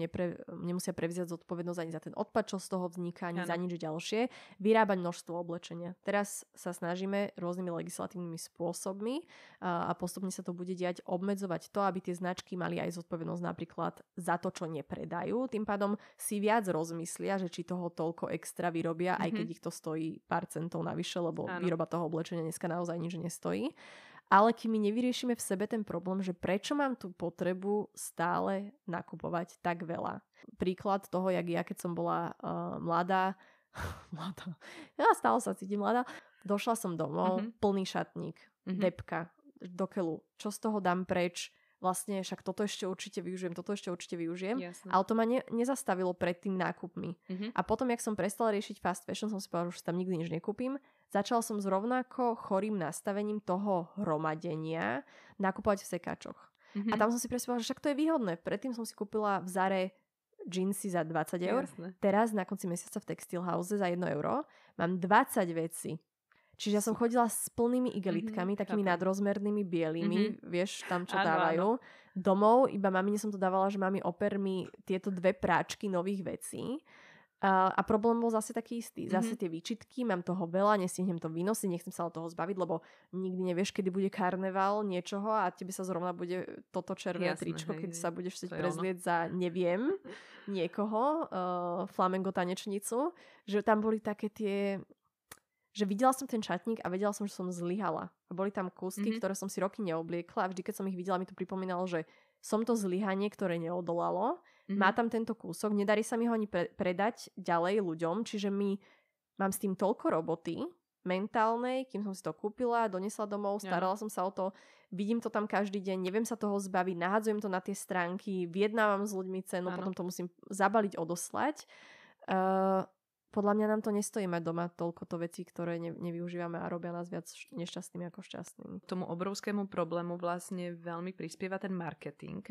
B: nemusia prevziať zodpovednosť ani za ten odpad, čo z toho vzniká, ani za nič ďalšie. Vyrábať množstvo oblečenia. Teraz sa snažíme rôznymi legislatívnymi spôsobmi a postupne sa to bude diať, obmedzovať to, aby tie značky mali aj zodpovednosť napríklad za to, čo nepredajú. Tým pádom si viac rozmyslia, že či toho toľko extra vyrobia, aj keď ich to stojí pár centov navyše, lebo výroba toho oblečenia dneska naozaj nič nestojí. Ale kým my nevyriešime v sebe ten problém, že prečo mám tú potrebu stále nakupovať tak veľa. Príklad toho, jak ja, keď som bola mladá, ja stále sa cítim mladá, došla som domov, plný šatník, depka, do keľu. Čo z toho dám preč? Vlastne však toto ešte určite využijem,
A: Jasne.
B: Ale to ma nezastavilo pred tým nákupmi. A potom, jak som prestala riešiť fast fashion, som si povedala, že tam nikdy nič nekúpim. Začala som s rovnako chorým nastavením toho hromadenia nakupovať v sekáčoch. A tam som si presvedčila, že však to je výhodné. Predtým som si kúpila v Zare džínsy za 20 €.
A: Jasne.
B: Teraz na konci mesiaca v Textile House za 1 € mám 20 vecí. Čiže ja som chodila s plnými igelitkami, takými nadrozmernými bielými, vieš, tam čo dávajú. Domov, iba mamine som to dávala, že mami oper mi tieto 2 práčky nových vecí. A problém bol zase taký istý. Zase tie výčitky, mám toho veľa, nestihnem to vynosiť, nechcem sa od toho zbaviť, lebo nikdy nevieš, kedy bude karneval niečoho a tebe sa zrovna bude toto červené tričko, keď sa budeš chcieť prezlieť za neviem niekoho, flamengo tanečnicu. Že tam boli také tie... že videla som ten šatník a vedela som, že som zlyhala. A boli tam kúsky, ktoré som si roky neobliekla a vždy, keď som ich videla, mi to pripomínalo, že som to zlyhanie, ktoré neodolalo. Má tam tento kúsok, nedarí sa mi ho ani predať ďalej ľuďom, čiže mám s tým toľko roboty mentálnej, kým som si to kúpila, donesla domov, starala som sa o to, vidím to tam každý deň, neviem sa toho zbaviť, nahadzujem to na tie stránky, vyjednávam s ľuďmi cenu, potom to musím zabaliť, odoslať. podľa mňa nám to nestojí mať doma toľkoto vecí, ktoré nevyužívame a robia nás viac nešťastnými ako šťastnými.
A: Tomu obrovskému problému vlastne veľmi prispieva ten marketing.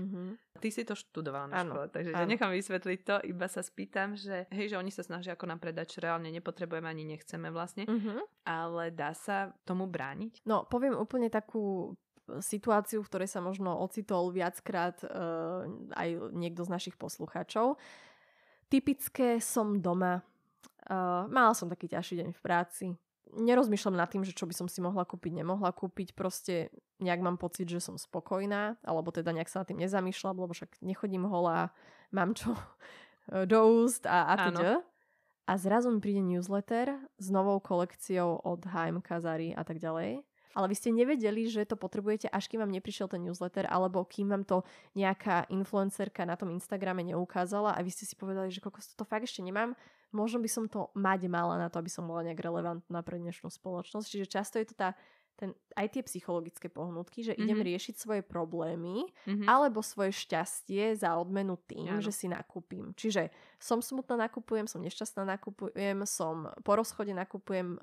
A: Ty si to študovala na škole, takže nechám vysvetliť to, iba sa spýtam, že hej, že oni sa snažia ako nám predať, čo reálne nepotrebujeme ani nechceme vlastne, ale dá sa tomu brániť?
B: No, poviem úplne takú situáciu, v ktorej sa možno ocitol viackrát aj niekto z našich poslucháčov. Typické, som doma, mala som taký ťažší deň v práci. Nerozmýšľam nad tým, že čo by som si mohla kúpiť, nemohla kúpiť. Proste nejak mám pocit, že som spokojná, alebo teda nejak sa nad tým nezamýšľam, lebo však nechodím holá, mám čo do úst a teda. A zrazu mi príde newsletter s novou kolekciou od H&M, Zary a tak ďalej. Ale vy ste nevedeli, že to potrebujete, až kým vám neprišiel ten newsletter, alebo kým vám to nejaká influencerka na tom Instagrame neukázala a vy ste si povedali, že kokos, to fakt ešte nemám, možno by som to mať mala na to, aby som bola nejak relevantná pre dnešnú spoločnosť. Čiže často je to aj tie psychologické pohnutky, že idem riešiť svoje problémy alebo svoje šťastie za odmenu tým, že si nakúpim. Čiže som smutná, nakupujem, som nešťastná, nakupujem, som po rozchode, nakupujem,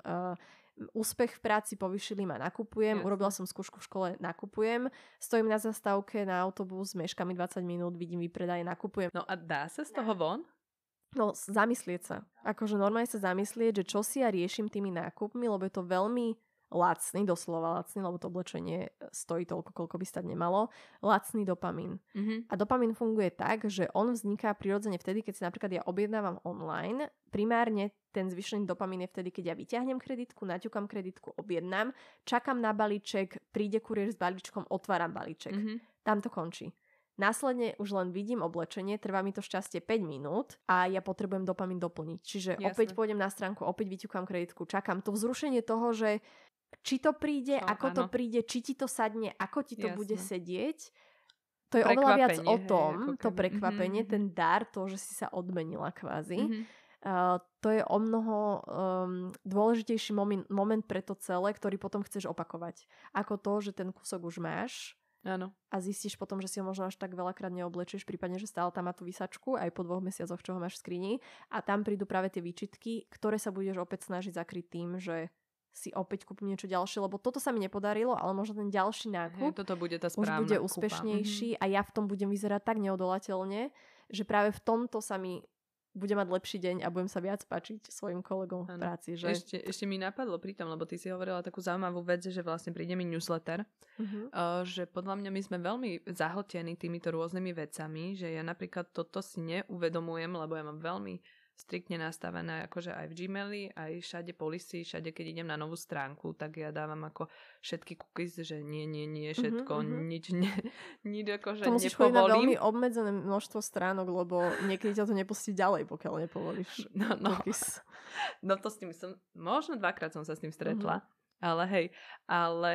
B: úspech v práci, povýšili ma, nakupujem, urobila som skúšku v škole, nakupujem, stojím na zastávke na autobus, meška mi 20 minút, vidím výpredaje, nakupujem.
A: No a dá sa z toho von?
B: No, zamyslieť sa. Akože normálne sa zamyslieť, že čo si ja riešim tými nákupmi, lebo je to veľmi lacný, doslova lacný, lebo to oblečenie stojí toľko, koľko by stať nemalo, lacný dopamín. A dopamín funguje tak, že on vzniká prirodzene vtedy, keď si napríklad ja objednávam online. Primárne ten zvyšený dopamín je vtedy, keď ja vyťahnem kreditku, naťukam kreditku, objednám, čakám na balíček, príde kuriér s balíčkom, otváram balíček. Tam to končí. Následne už len vidím oblečenie, trvá mi to šťastie 5 minút a ja potrebujem dopamín doplniť. Čiže opäť pôjdem na stránku, opäť vyťukám kreditku, čakám to vzrušenie toho, že či to príde, ako to príde, či ti to sadne, ako ti to bude sedieť. To je oveľa viac o tom, to prekvapenie, ten dar, to, že si sa odmenila kvázi. To je o mnoho dôležitejší moment pre to celé, ktorý potom chceš opakovať. Ako to, že ten kúsok už máš.
A: Áno.
B: A zistíš potom, že si ho možno až tak veľakrát neoblečieš, prípadne, že stále tam má tú vysačku aj po 2 mesiacoch, čo ho máš v skrini. A tam prídu práve tie výčitky, ktoré sa budeš opäť snažiť zakryť tým, že si opäť kúpim niečo ďalšie, lebo toto sa mi nepodarilo, ale možno ten ďalší nákup
A: toto bude tá
B: už bude úspešnejší a ja v tom budem vyzerať tak neodolateľne, že práve v tomto sa mi bude mať lepší deň a budem sa viac páčiť svojim kolegom v práci. Že...
A: Ešte mi napadlo pri tom, lebo ty si hovorila takú zaujímavú vec, že vlastne príde mi newsletter, že podľa mňa my sme veľmi zahltení týmito rôznymi vecami, že ja napríklad toto si neuvedomujem, lebo ja mám veľmi striktne nastavené akože aj v Gmaili, aj všade policy, všade keď idem na novú stránku, tak ja dávam ako všetky cookies, že nie, všetko, nič akože
B: to musíš chodiť na veľmi obmedzené množstvo stránok, lebo niekedy ťa to nepustí ďalej, pokiaľ nepovolíš cookies.
A: No to s tým možno 2-krát som sa s tým stretla. Ale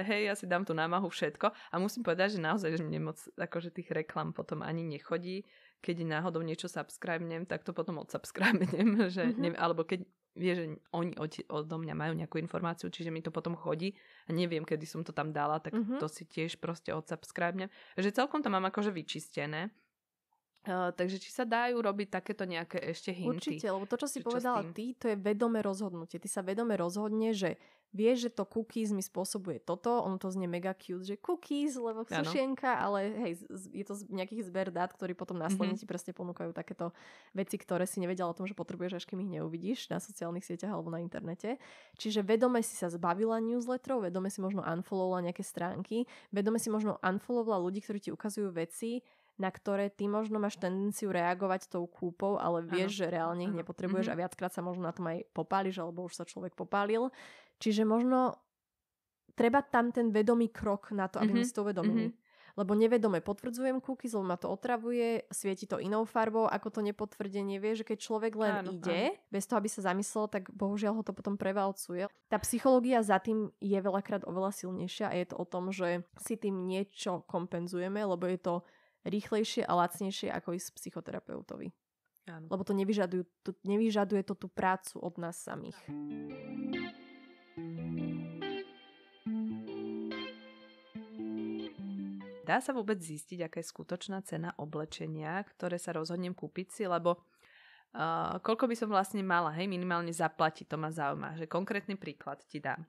A: hej, ja si dám tú námahu všetko a musím povedať, že naozaj, že mne moc akože tých reklam potom ani nechodí. Keď náhodou niečo subscribenem, tak to potom odsubscribenem, že alebo keď vie, že oni odo mňa majú nejakú informáciu, čiže mi to potom chodí a neviem, kedy som to tam dala, tak to si tiež proste odsubscribenem. Že celkom to mám akože vyčistené. Takže či sa dajú robiť takéto nejaké ešte hinty?
B: Určite, lebo to, čo si povedala ty, to je vedomé rozhodnutie. Ty sa vedome rozhodne, že vieš, že to cookies mi spôsobuje toto, ono to znie mega cute, že cookies, lebo sušienka, ale hej, je to nejakých zber dát, ktorí potom následne ti presne ponúkajú takéto veci, ktoré si nevedela o tom, že potrebuješ, až kým ich neuvidíš na sociálnych sieťach alebo na internete. Čiže vedome si sa zbavila newsletterov, vedome si možno unfollowla nejaké stránky, vedome si možno unfollowla ľudí, ktorí ti ukazujú veci, na ktoré ty možno máš tendenciu reagovať tou kúpou, ale vieš, že reálne ich nepotrebuješ a viackrát sa možno na tom aj popáliš, alebo už sa človek popálil. Čiže možno treba tam ten vedomý krok na to, aby sme si to uvedomili. Lebo nevedome potvrdzujem cookies, lebo ma to otravuje, svieti to inou farbou, ako to nepotvrdenie. Vie, že keď človek len ide, bez toho, aby sa zamyslel, tak bohužiaľ ho to potom prevalcuje. Tá psychológia za tým je veľakrát oveľa silnejšia a je to o tom, že si tým niečo kompenzujeme, lebo je to rýchlejšie a lacnejšie ako ísť psychoterapeutovi.
A: Áno.
B: Lebo to nevyžaduje to tú prácu od nás samých.
A: Dá sa vôbec zistiť, aká je skutočná cena oblečenia, ktoré sa rozhodnem kúpiť si, lebo koľko by som vlastne mala, hej, minimálne zaplatiť, to ma zaujíma, že konkrétny príklad ti dám.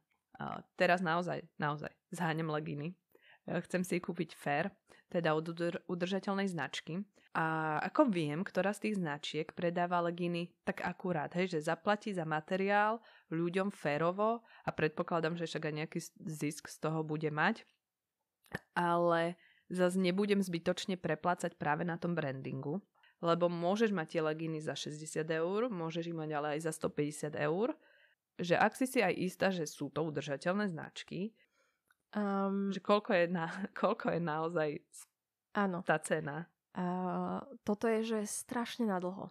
A: Teraz naozaj zháňam legíny. Chcem si kúpiť Fair, teda od udržateľnej značky. A ako viem, ktorá z tých značiek predáva legíny tak akurát, hej, že zaplatí za materiál ľuďom férovo a predpokladám, že však aj nejaký zisk z toho bude mať, ale zase nebudem zbytočne preplácať práve na tom brandingu, lebo môžeš mať tie legíny za 60 eur, môžeš ich mať ale aj za 150 eur, že ak si aj istá, že sú to udržateľné značky, že koľko je naozaj tá cena.
B: Toto je, že strašne nadlho.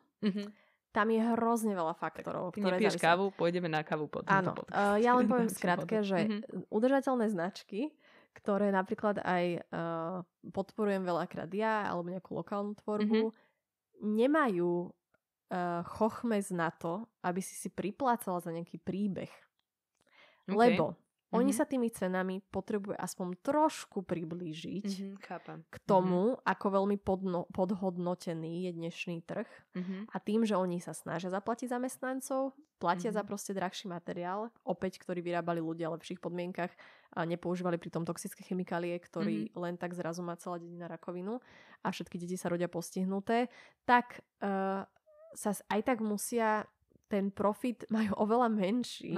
B: Tam je hrozne veľa faktorov,
A: ktoré nepiješ kávu, pôjdeme na kávu po tomto podcaste.
B: Ja len poviem skratke, že udržateľné značky, ktoré napríklad aj podporujem veľakrát ja, alebo nejakú lokálnu tvorbu, nemajú chochmez na to, aby si priplácala za nejaký príbeh. Okay. Lebo oni sa tými cenami potrebujú aspoň trošku priblížiť k tomu, ako veľmi podhodnotený je dnešný trh. A tým, že oni sa snažia zaplatiť zamestnancov, platia za proste drahší materiál, opäť, ktorý vyrábali ľudia v lepších podmienkach a nepoužívali pri tom toxické chemikálie, ktorý len tak zrazu má celá dedina rakovinu a všetky deti sa rodia postihnuté, tak sa aj tak musia... ten profit majú oveľa menší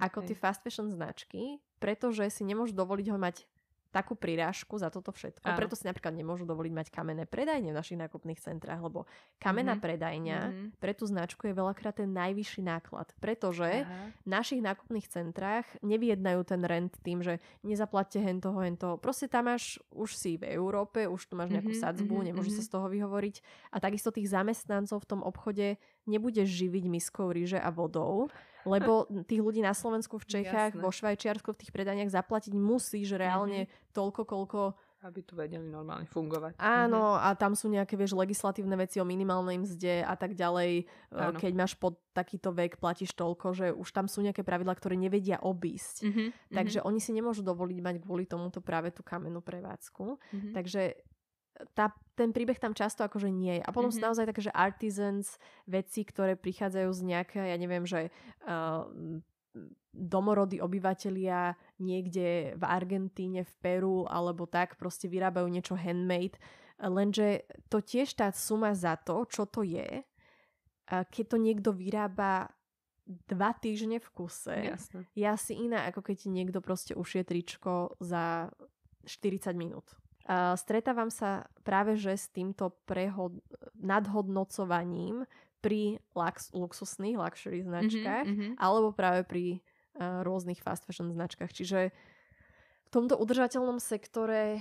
B: ako tie fast fashion značky, pretože si nemôžu dovoliť ho mať takú prirážku za toto všetko. Áno. Preto si napríklad nemôžu dovoliť mať kamenné predajne v našich nákupných centrách, lebo kamenná predajňa pre tú značku je veľakrát ten najvyšší náklad. Pretože v našich nákupných centrách nevyjednajú ten rent tým, že nezaplatte hentoho. Proste tam máš, už si v Európe, už tu máš nejakú sadzbu, nemôžu sa z toho vyhovoriť. A takisto tých zamestnancov v tom obchode nebudeš živiť miskou ryže a vodou, lebo tých ľudí na Slovensku, v Čechách, vo Švajčiarsku, v tých predaniach zaplatiť musíš reálne toľko, koľko...
A: Aby tu vedeli normálne fungovať.
B: Áno, a tam sú nejaké, legislatívne veci o minimálnej mzde a tak ďalej. Áno. Keď máš pod takýto vek, platíš toľko, že už tam sú nejaké pravidlá, ktoré nevedia obísť. Takže oni si nemôžu dovoliť mať kvôli tomuto práve tú kamennú prevádzku. Takže ten príbeh tam často akože nie je. A potom sú naozaj také, že artisans, veci, ktoré prichádzajú z nejaké, ja neviem, že domorodí obyvatelia niekde v Argentíne, v Peru, alebo tak, proste vyrábajú niečo handmade. Lenže to tiež tá suma za to, čo to je, keď to niekto vyrába 2 týždne v kuse, je asi iná, ako keď ti niekto proste ušije tričko za 40 minút. Stretávam sa práve že s týmto nadhodnocovaním pri luxusných luxury značkách alebo práve pri rôznych fast fashion značkách. Čiže v tomto udržateľnom sektore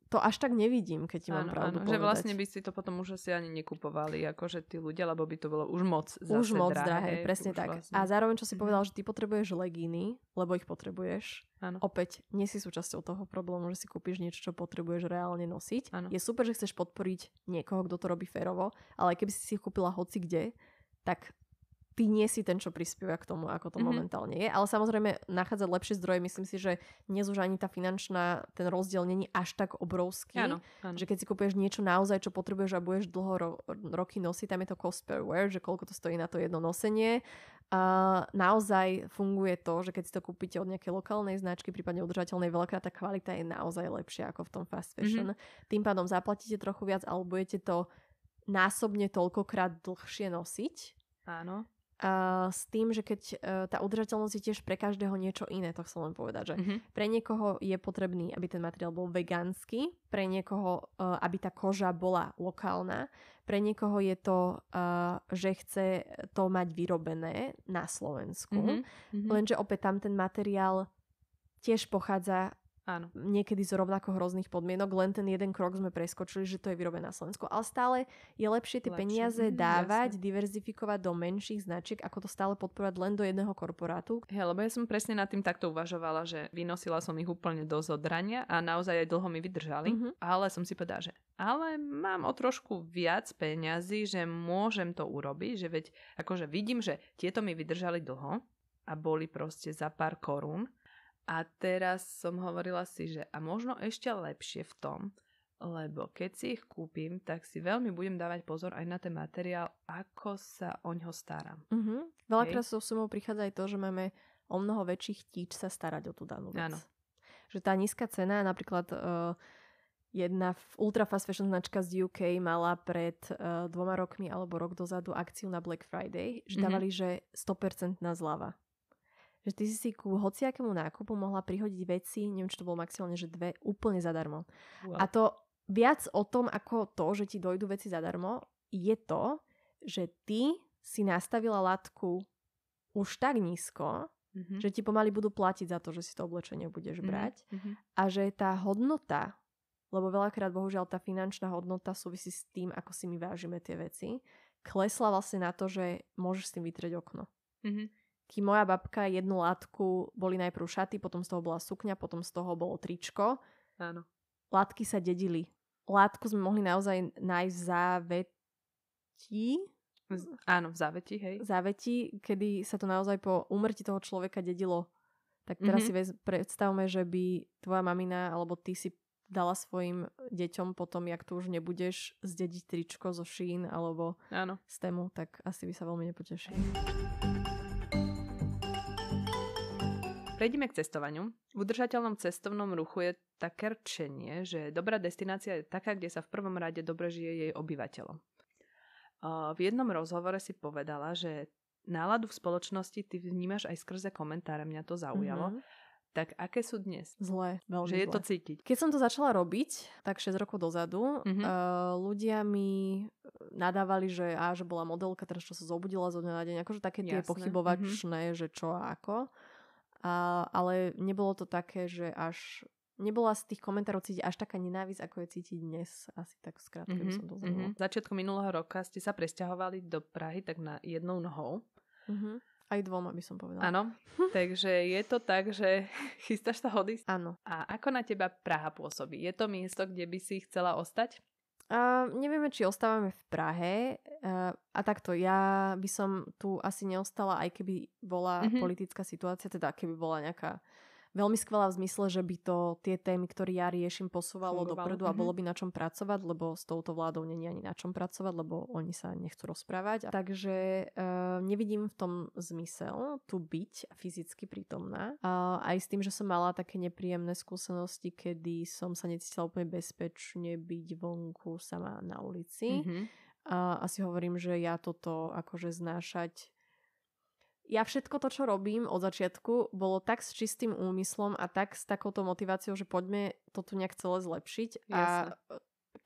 B: to až tak nevidím, keď ti mám pravdu povedať.
A: Že vlastne by si to potom už asi ani nekupovali, akože tí ľudia, lebo by to bolo už moc zase
B: už moc drahé, presne tak. Vlastne. A zároveň, čo si povedal, že ty potrebuješ legíny, lebo ich potrebuješ. Áno. Opäť, nie si súčasťou toho problému, že si kúpiš niečo, čo potrebuješ reálne nosiť. Áno. Je super, že chceš podporiť niekoho, kto to robí férovo, ale keby si kúpila hoci kde, tak ty nie si ten, čo prispieva k tomu, ako to momentálne je. Ale samozrejme, nachádzať lepšie zdroje, myslím si, že dnes už ani tá finančná, ten rozdiel není až tak obrovský. Áno. Že keď si kúpiš niečo naozaj, čo potrebuješ a budeš dlho roky nosiť, tam je to cost per wear, že koľko to stojí na to jedno nosenie. Naozaj funguje to, že keď si to kúpite od nejakej lokálnej značky, prípadne udržateľnej, veľakrát tá kvalita je naozaj lepšia ako v tom fast fashion. Tým pádom zaplatíte trochu viac, ale budete to násobne toľkokrát dlhšie nosiť.
A: Áno.
B: S tým, že keď tá udržateľnosť je tiež pre každého niečo iné, to chcem len povedať, že pre niekoho je potrebný, aby ten materiál bol vegánsky, pre niekoho, aby tá koža bola lokálna, pre niekoho je to, že chce to mať vyrobené na Slovensku, lenže opäť tam ten materiál tiež pochádza
A: áno.
B: niekedy z rovnako hrozných podmienok, len ten jeden krok sme preskočili, že to je vyrobené na Slovensku. Ale stále je lepšie tie peniaze dávať, diverzifikovať do menších značiek, ako to stále podporovať len do jedného korporátu.
A: Lebo ja som presne nad tým takto uvažovala, že vynosila som ich úplne do zodrania a naozaj aj dlho mi vydržali. Ale som si povedala, že ale mám o trošku viac peňazí, že môžem to urobiť, že veď akože vidím, že tieto mi vydržali dlho a boli proste za pár korún. A teraz som hovorila si, že a možno ešte lepšie v tom, Lebo keď si ich kúpim, tak si veľmi budem dávať pozor aj na ten materiál, ako sa o ňo starám.
B: Veľakrát so sumou prichádza aj to, že máme o mnoho väčších tíč sa starať o tú danú vec.
A: Áno.
B: Že tá nízka cena, napríklad jedna ultra fast fashion značka z UK mala pred 2 rokmi alebo rok dozadu akciu na Black Friday, že dávali, že 100% zľava. Že ty si ku hociakému nákupu mohla prihodiť veci, neviem, čo to bolo maximálne, že 2 úplne zadarmo.
A: Wow.
B: A to viac o tom, ako to, že ti dojdú veci zadarmo, je to, že ty si nastavila latku už tak nízko, že ti pomaly budú platiť za to, že si to oblečenie budeš brať. A že tá hodnota, lebo veľakrát bohužiaľ tá finančná hodnota súvisí s tým, ako si my vážime tie veci, klesla vlastne na to, že môžeš s tým vytrieť okno. Kým moja babka jednu látku, boli najprv šaty, potom z toho bola sukňa, potom z toho bolo tričko.
A: Áno.
B: Látky sa dedili. Látku sme mohli naozaj nájsť v závetí.
A: Áno, v závetí, hej.
B: Závetí, kedy sa to naozaj po úmrtí toho človeka dedilo. Tak teraz si predstavme, že by tvoja mamina alebo ty si dala svojim deťom potom, jak tu už nebudeš, zdediť tričko zo Shein alebo z Temu, tak asi by sa veľmi nepotešili.
A: Prejdime k cestovaniu. V udržateľnom cestovnom ruchu je také rčenie, že dobrá destinácia je taká, kde sa v prvom rade dobre žije jej obyvateľom. V jednom rozhovore si povedala, že náladu v spoločnosti ty vnímaš aj skrze komentáre, mňa to zaujalo. Tak aké sú dnes?
B: Zlé, veľmi
A: že je
B: zlé.
A: to cítiť.
B: Keď som to začala robiť, tak 6 rokov dozadu, ľudia mi nadávali, že bola modelka, teraz čo sa zobudila zo dňa na deň, akože také tie pochybovačné, že čo a ako. Ale nebolo to také, že až nebola z tých komentárov cítiť až taká nenávisť, ako je cítiť dnes. Asi tak skrátke by som to zhrnula.
A: Začiatkom minulého roka ste sa presťahovali do Prahy tak na jednou nohou.
B: Aj 2 by som povedala.
A: Áno, takže je to tak, že chystáš sa odísť?
B: Áno.
A: A ako na teba Praha pôsobí? Je to miesto, kde by si chcela ostať?
B: Nevieme, či ostávame v Prahe. A takto, ja by som tu asi neostala, aj keby bola politická situácia, teda keby bola nejaká veľmi skvelá v zmysle, že by to tie témy, ktoré ja riešim, posúvalo dopredu a bolo by na čom pracovať, lebo s touto vládou není ani na čom pracovať, lebo oni sa nechcú rozprávať. Takže nevidím v tom zmysel tu byť fyzicky prítomná. Aj s tým, že som mala také nepríjemné skúsenosti, kedy som sa necítila úplne bezpečne byť vonku sama na ulici. A si hovorím, že ja toto akože znášať. Ja všetko to, čo robím od začiatku, bolo tak s čistým úmyslom a tak s takouto motiváciou, že poďme to tu nejak celé zlepšiť.
A: Jasne.
B: A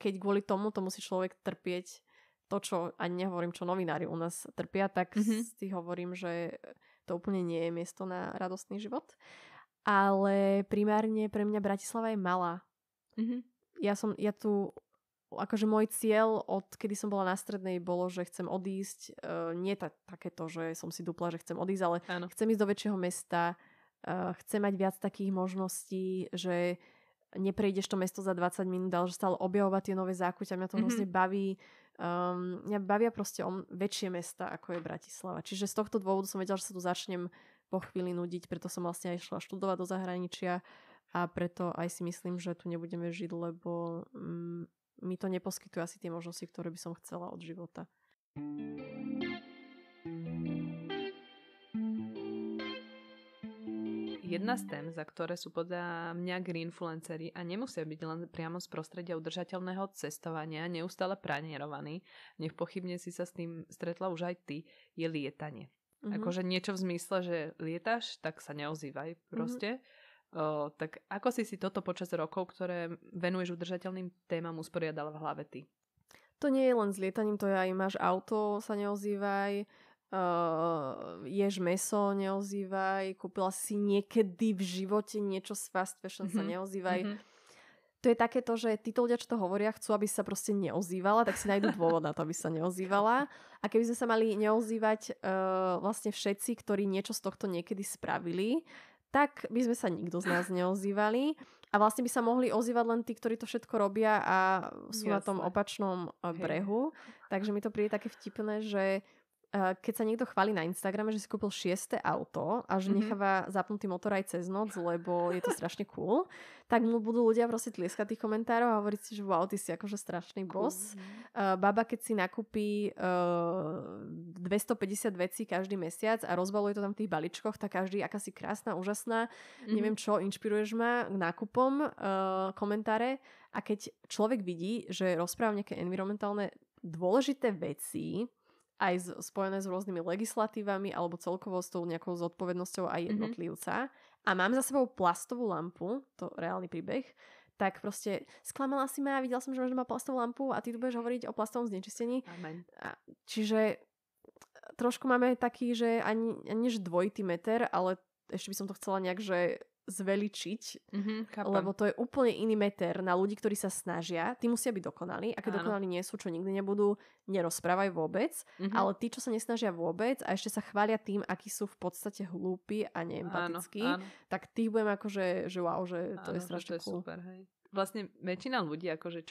B: keď kvôli tomu to musí človek trpieť to, čo, ani nehovorím, čo novinári u nás trpia, tak si hovorím, že to úplne nie je miesto na radostný život. Ale primárne pre mňa Bratislava je malá. Ja tu akože môj cieľ, od kedy som bola na strednej, bolo, že chcem odísť. Nie takéto, že som si dupla, že chcem odísť, ale chcem ísť do väčšieho mesta. Chcem mať viac takých možností, že neprejdeš to mesto za 20 minút, ale že stále objavovať tie nové zákuťa. Mňa to hrozne baví. Mňa bavia proste väčšie mesta, ako je Bratislava. Čiže z tohto dôvodu som vedela, že sa tu začnem po chvíli nudiť, preto som vlastne aj šla študovať do zahraničia a preto aj si myslím, že tu nebudeme žiť, lebo mi to neposkytuje asi tie možnosti, ktoré by som chcela od života.
A: Jedna z tém, za ktoré sú podľa mňa greenfluenceri a nemusia byť len priamo z prostredia udržateľného cestovania neustále pranierovaní, nech pochybne si sa s tým stretla už aj ty, je lietanie. Akože niečo v zmysle, že lietaš, tak sa neozývaj proste. Tak ako si toto počas rokov, ktoré venuješ udržateľným témam, usporiadala v hlave ty?
B: To nie je len s lietaním, to je aj máš auto, sa neozývaj, ješ meso, neozývaj, kúpila si niekedy v živote niečo z fast fashion, sa neozývaj. To je takéto, že títo ľudia, čo to hovoria, chcú, aby sa proste neozývala, tak si nájdú dôvod na to, aby sa neozývala. A keby sme sa mali neozývať vlastne všetci, ktorí niečo z tohto niekedy spravili, tak by sme sa nikto z nás neozývali a vlastne by sa mohli ozývať len tí, ktorí to všetko robia a sú na tom opačnom brehu. Takže mi to príde také vtipné, že keď sa niekto chváli na Instagrame, že si kúpil 6. auto a že necháva zapnutý motor aj cez noc, lebo je to strašne cool, tak mu budú ľudia proste tlieskať tých komentárov a hovoriť si, že wow, ty si akože strašný boss. Baba, keď si nakúpi 250 vecí každý mesiac a rozbaluje to tam v tých balíčkoch, tak každý aká si krásna, úžasná, neviem čo, inšpiruješ ma k nákupom, komentáre. A keď človek vidí, že rozprávam nejaké environmentálne dôležité veci, aj spojené s rôznymi legislatívami alebo celkovo s tou nejakou zodpovednosťou aj jednotlivca a mám za sebou plastovú lampu, to reálny príbeh, tak proste sklamala si ma a videla som, že máš doma plastovú lampu a ty tu budeš hovoriť o plastovom znečistení.
A: Amen.
B: Čiže trošku máme taký, že ani než dvojitý meter, ale ešte by som to chcela nejak, že zveličiť, lebo to je úplne iný meter na ľudí, ktorí sa snažia. Tí musia byť dokonalí. A keď dokonalí nie sú, čo nikdy nebudú, nerozprávaj vôbec. Ale tí, čo sa nesnažia vôbec a ešte sa chvália tým, akí sú v podstate hlúpi a neempatickí, tak tých budem akože, že wow, že to je strašne cool.
A: Super, hej. Vlastne väčšina ľudí, akože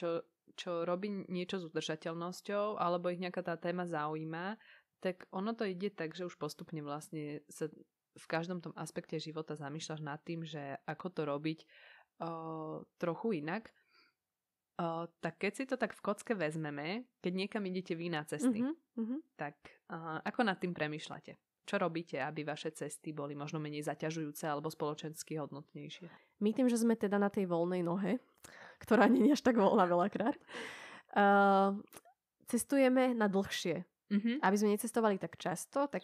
A: čo robí niečo s udržateľnosťou, alebo ich nejaká tá téma zaujíma, tak ono to ide tak, že už postupne vlastne sa v každom tom aspekte života zamýšľaš nad tým, že ako to robiť trochu inak. Tak keď si to tak v kocke vezmeme, keď niekam idete vy na cesty, tak ako nad tým premýšľate? Čo robíte, aby vaše cesty boli možno menej zaťažujúce alebo spoločensky hodnotnejšie?
B: My tým, že sme teda na tej voľnej nohe, ktorá nie je až tak voľná veľakrát, cestujeme na dlhšie. Aby sme necestovali tak často, tak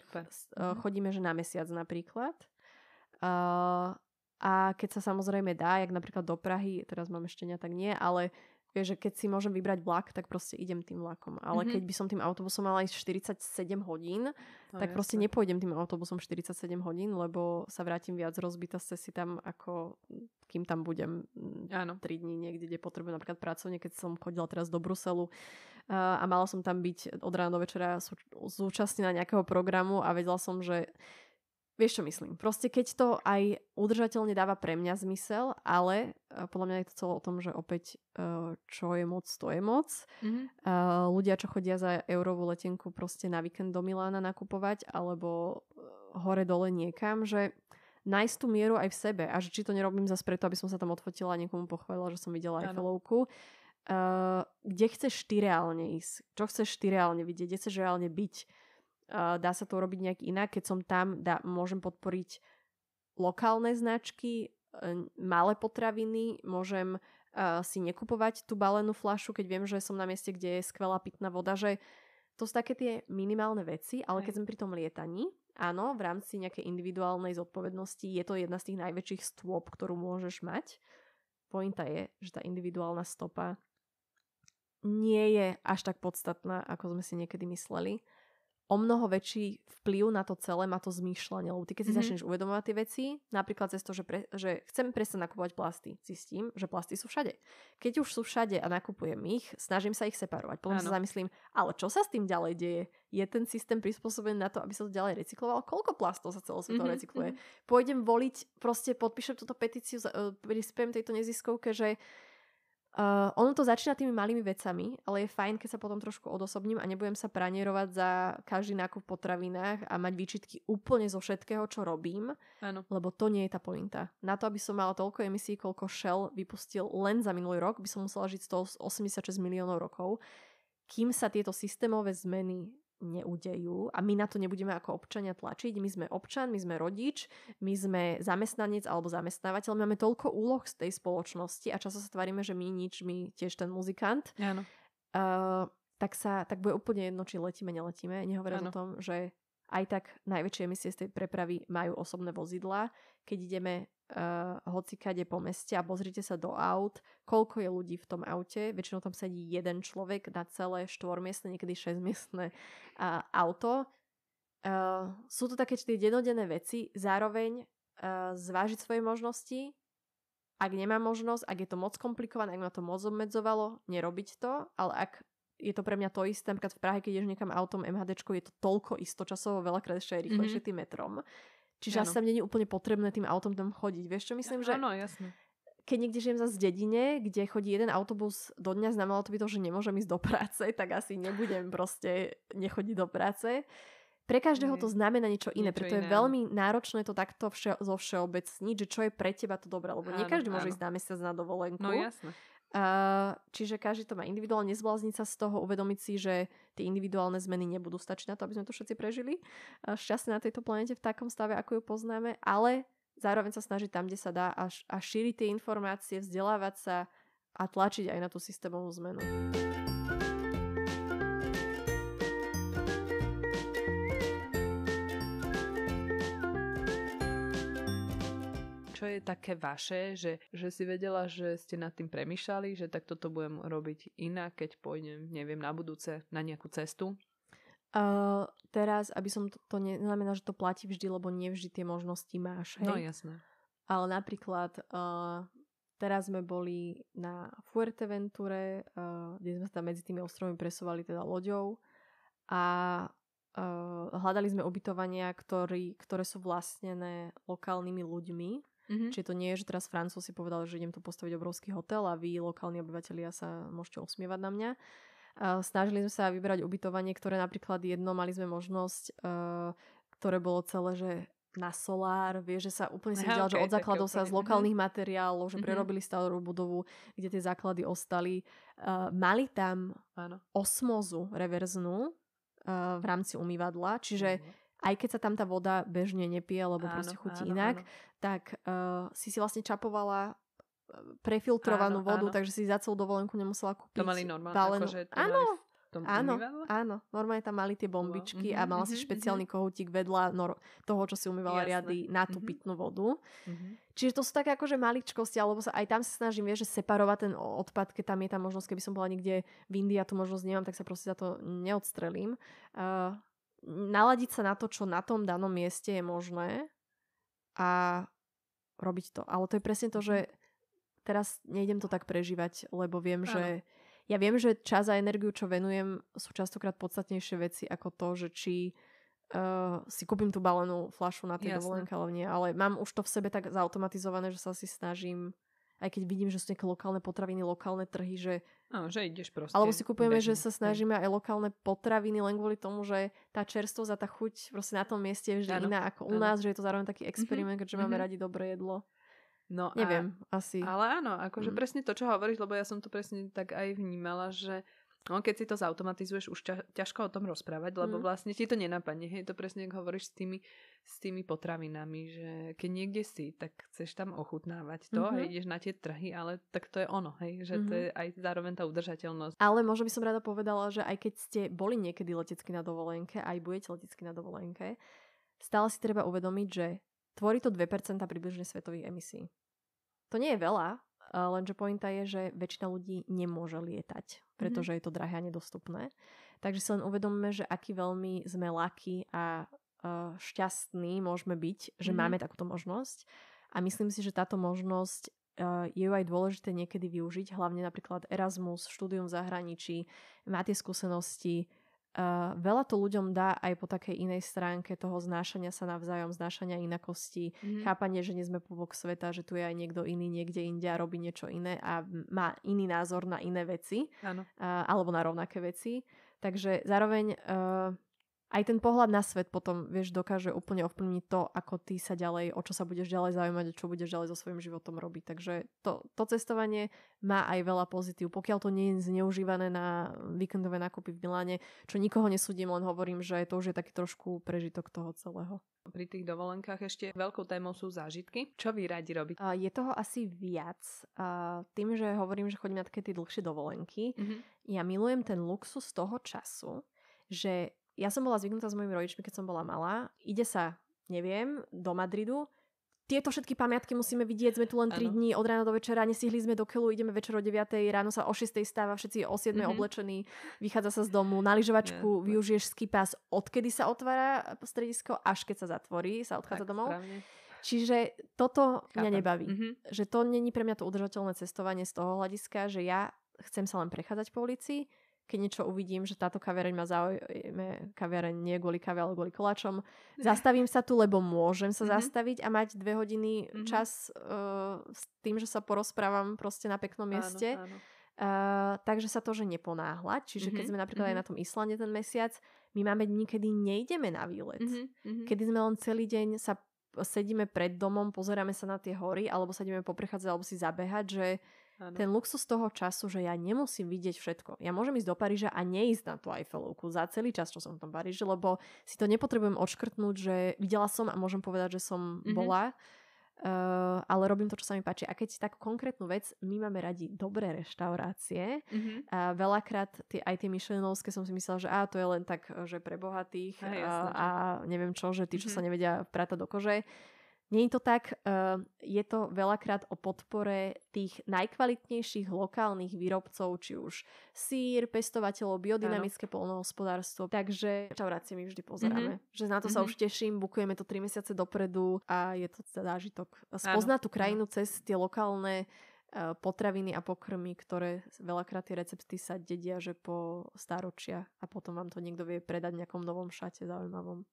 B: chodíme, že na mesiac napríklad. A keď sa samozrejme dá, jak napríklad do Prahy, teraz mám štenia, tak nie, ale vieš, že keď si môžem vybrať vlak, tak proste idem tým vlakom. Ale keď by som tým autobusom mala ísť 47 hodín, tak proste nepôjdem tým autobusom 47 hodín, lebo sa vrátim viac rozbitá z cesty tam, ako kým tam budem 3 dní niekde, kde potrebujem napríklad pracovne, keď som chodila teraz do Bruselu a mala som tam byť od rána do večera zúčastnená nejakého programu a vedela som, že vieš, čo myslím. Proste keď to aj udržateľne dáva pre mňa zmysel, ale podľa mňa je to celé o tom, že opäť čo je moc, to je moc. Ľudia, čo chodia za eurovú letenku proste na víkend do Milána nakupovať alebo hore-dole niekam, že nájsť tú mieru aj v sebe a že či to nerobím zase preto, aby som sa tam odfotila a niekomu pochválila, že som videla Eiffelovku. Kde chceš ty reálne ísť? Čo chceš ty reálne vidieť? Kde chceš reálne byť? Dá sa to robiť nejak inak. Keď som tam, môžem podporiť lokálne značky, malé potraviny, môžem si nekupovať tú balenú fľašu, keď viem, že som na mieste, kde je skvelá pitná voda, že to sú také tie minimálne veci, ale keď sme pri tom lietaní, áno, v rámci nejakej individuálnej zodpovednosti je to jedna z tých najväčších stôp, ktorú môžeš mať. Pointa je, že tá individuálna stopa nie je až tak podstatná, ako sme si niekedy mysleli. O mnoho väčší vplyv na to celé má to zmýšľanie. Lebo ty, keď si začneš uvedomovať tie veci, napríklad cez to, že chcem prestať nakupovať plasty, zistím, že plasty sú všade. Keď už sú všade a nakupujem ich, snažím sa ich separovať. Potom sa zamyslím, ale čo sa s tým ďalej deje? Je ten systém prispôsobený na to, aby sa to ďalej recyklovalo? Koľko plastov sa celosvetovo recykluje? Pôjdem voliť, proste podpíšem túto petíciu, prispiem tejto neziskovke, že ono to začína tými malými vecami, ale je fajn, keď sa potom trošku odosobním a nebudem sa pranierovať za každý nákup v potravinách a mať výčitky úplne zo všetkého, čo robím, lebo to nie je tá pointa. Na to, aby som mala toľko emisí, koľko Shell vypustil len za minulý rok, by som musela žiť 186 miliónov rokov, kým sa tieto systémové zmeny neudejú a my na to nebudeme ako občania tlačiť. My sme občan, my sme rodič, my sme zamestnanec alebo zamestnávateľ. Máme toľko úloh z tej spoločnosti a často sa tvárime, že my tiež ten muzikant. Áno. Tak bude úplne jedno, či letíme, neletíme. Nehovoriac o tom, že aj tak najväčšie emisie z tej prepravy majú osobné vozidlá. Keď ideme hocikade po meste a pozrite sa do aut, koľko je ľudí v tom aute. Väčšinou tam sedí jeden človek na celé 4-miestne, niekedy 6-miestne auto. Sú to také tie dennodenné veci. Zároveň zvážiť svoje možnosti. Ak nemám možnosť, ak je to moc komplikované, ak ma to moc obmedzovalo, nerobiť to, ale ak je to pre mňa to isté, napríklad v Prahe, keď ideš niekam autom MHDčkou, je to toľko istočasovo, veľakrát ešte aj rýchlejšie tým metrom. Čiže asi tam nie je úplne potrebné tým autom tam chodiť. Vieš čo myslím? Že
A: áno, jasne.
B: Keď niekde žijem zase v dedine, kde chodí jeden autobus do dňa, znamenalo to by to, že nemôžem ísť do práce, tak asi nebudem proste nechodiť do práce. pre každého to znamená niečo iné, preto je veľmi náročné to takto zovšeobecniť, že čo je pre teba to dobré, lebo nie každý môže ísť na mesiac na dovolenku.
A: No jasné.
B: Čiže každý to má individuálne, nezblázniť sa z toho, uvedomiť si, že tie individuálne zmeny nebudú stačiť na to, aby sme to všetci prežili šťastne na tejto planete v takom stave, ako ju poznáme, ale zároveň sa snažiť tam, kde sa dá a šíriť tie informácie, vzdelávať sa a tlačiť aj na tú systémovú zmenu.
A: Čo je také vaše, že si vedela, že ste nad tým premýšľali, že tak toto budem robiť inak, keď pôjdem, neviem, na budúce na nejakú cestu?
B: Teraz, aby som to neznamená, že to platí vždy, lebo nevždy tie možnosti máš. Hej?
A: No jasné.
B: Ale napríklad teraz sme boli na Fuerteventure, kde sme sa tam medzi tými ostrovmi presúvali teda loďou a hľadali sme ubytovania, ktoré sú vlastnené lokálnymi ľuďmi. Mm-hmm. Čiže to nie je, že teraz Francúz si povedal, že idem tu postaviť obrovský hotel a vy, lokálni obyvatelia, sa môžete usmievať na mňa. Snažili sme sa vyberať ubytovanie, ktoré napríklad mali sme možnosť, ktoré bolo celé, že na solár, vieš, že sa úplne si videla, že od základov sa z lokálnych materiálov, že prerobili starú budovu, kde tie základy ostali. Mali tam osmózu reverznú v rámci umývadla, čiže aj keď sa tam tá voda bežne nepije, lebo proste chutí inak, tak si vlastne čapovala prefiltrovanú vodu, takže si za celú dovolenku nemusela kúpiť.
A: To mali normálne, akože to
B: áno, normálne tam mali tie bombičky a mala si špeciálny kohútik vedľa toho, čo si umývala riady na tú pitnú vodu. Čiže to sú také akože maličkosti, alebo aj tam sa snažím, vieš, že separovať ten odpad, keď tam je tá možnosť, keby som bola niekde v Indii a tú možnosť nemám, tak sa proste za to neodstrelím. Naladiť sa na to, čo na tom danom mieste je možné a robiť to. Ale to je presne to, že teraz nejdem to tak prežívať, lebo viem, že ja viem, že čas a energiu, čo venujem, sú častokrát podstatnejšie veci ako to, že či si kúpim tú balenú fľašu na tej dovolenke, alebo nie. Ale mám už to v sebe tak zautomatizované, že sa si snažím, aj keď vidím, že sú nejaké lokálne potraviny, lokálne trhy, že
A: ideš proste.
B: Alebo si kupujeme, že sa snažíme aj lokálne potraviny, len kvôli tomu, že tá čerstvosť a tá chuť proste na tom mieste je vždy iná ako u nás, že je to zároveň taký experiment, keďže máme radi dobré jedlo.
A: No
B: neviem, asi.
A: Ale áno, akože presne to, čo hovoríš, lebo ja som to presne tak aj vnímala, že keď si to zautomatizuješ, už ťažko o tom rozprávať, lebo vlastne ti to nenapadne. Hej, to presne, ako hovoríš s tými potravinami, že keď niekde si, tak chceš tam ochutnávať to, hej, ideš na tie trhy, ale tak to je ono, hej, že to je aj zároveň tá udržateľnosť.
B: Ale možno by som rada povedala, že aj keď ste boli niekedy letecky na dovolenke, aj budete letecky na dovolenke, stále si treba uvedomiť, že tvorí to 2% približne svetových emisí. To nie je veľa, lenže pointa je, že väčšina ľudí nemôže lietať, pretože je to drahé a nedostupné. Takže si len uvedomme, že aký veľmi sme lucky a šťastní môžeme byť, že máme takúto možnosť. A myslím si, že táto možnosť je ju aj dôležité niekedy využiť, hlavne napríklad Erasmus, štúdium v zahraničí, má tie skúsenosti. Veľa to ľuďom dá aj po takej inej stránke toho znášania sa navzájom, znášania inakosti, chápanie, že nie sme púbok sveta, že tu je aj niekto iný niekde inde a robí niečo iné a má iný názor na iné veci alebo na rovnaké veci. Takže zároveň aj ten pohľad na svet potom, vieš, dokáže úplne ovplyvniť to, ako ty sa ďalej, o čo sa budeš ďalej zaujímať a čo budeš ďalej so svojím životom robiť. Takže to cestovanie má aj veľa pozitív. Pokiaľ to nie je zneužívané na víkendové nákupy v Miláne, čo nikoho nesúdim, len hovorím, že to už je taký trošku prežitok toho celého.
A: Pri tých dovolenkách ešte veľkou témou sú zážitky. Čo vy radi robiť?
B: Je toho asi viac. Tým, že hovorím, že chodím na také tie dlhšie dovolenky, ja milujem ten luxus toho času, že ja som bola zvyknutá s mojimi rodičmi, keď som bola malá. Ide sa, neviem, do Madridu. Tieto všetky pamiatky musíme vidieť, sme tu len 3 dní, od rána do večera, nestihli sme do keľu, ideme večer o 9, ráno sa o 6 stáva, všetci o 7 oblečení, vychádza sa z domu, na lyžovačku využiješ ski pass, odkedy sa otvára stredisko, až keď sa zatvorí, sa odchádza domov. Správne. Čiže toto mňa nebaví. Že to není pre mňa to udržateľné cestovanie z toho hľadiska, že ja chcem sa len prechádzať po ulici, keď niečo uvidím, že táto kaviareň ma zaujíme, kaviareň nie kvôli kave, ale kvôli koláčom. Zastavím sa tu, lebo môžem sa zastaviť a mať 2 hodiny čas s tým, že sa porozprávam proste na peknom mieste. Áno. takže sa to, že neponáhľať. Čiže keď sme napríklad aj na tom Islande ten mesiac, my máme dní, kedy nejdeme na výlet. Kedy sme len celý deň sa sedíme pred domom, pozeráme sa na tie hory, alebo sa ideme poprechádzať, alebo si zabehať, že ten luxus toho času, že ja nemusím vidieť všetko. Ja môžem ísť do Paríža a neísť na tú Eiffelovku za celý čas, čo som v tom Paríži, lebo si to nepotrebujem odškrtnúť, že videla som a môžem povedať, že som bola, ale robím to, čo sa mi páči. A keď takú konkrétnu vec, my máme radi dobré reštaurácie. A veľakrát aj tie Michelinovské som si myslela, že to je len tak, že pre bohatých a neviem čo, že tí, čo sa nevedia prátať do kože. Nie je to tak, je to veľakrát o podpore tých najkvalitnejších lokálnych výrobcov, či už sír, pestovateľov, biodynamické poľnohospodárstvo. Takže reštaurácie my vždy pozeráme. Že na to sa už teším, bukujeme to 3 mesiace dopredu a je to zážitok. Spoznať tú krajinu cez tie lokálne potraviny a pokrmy, ktoré veľakrát tie recepty sa dedia, že po stáročia a potom vám to niekto vie predať v nejakom novom šate zaujímavom.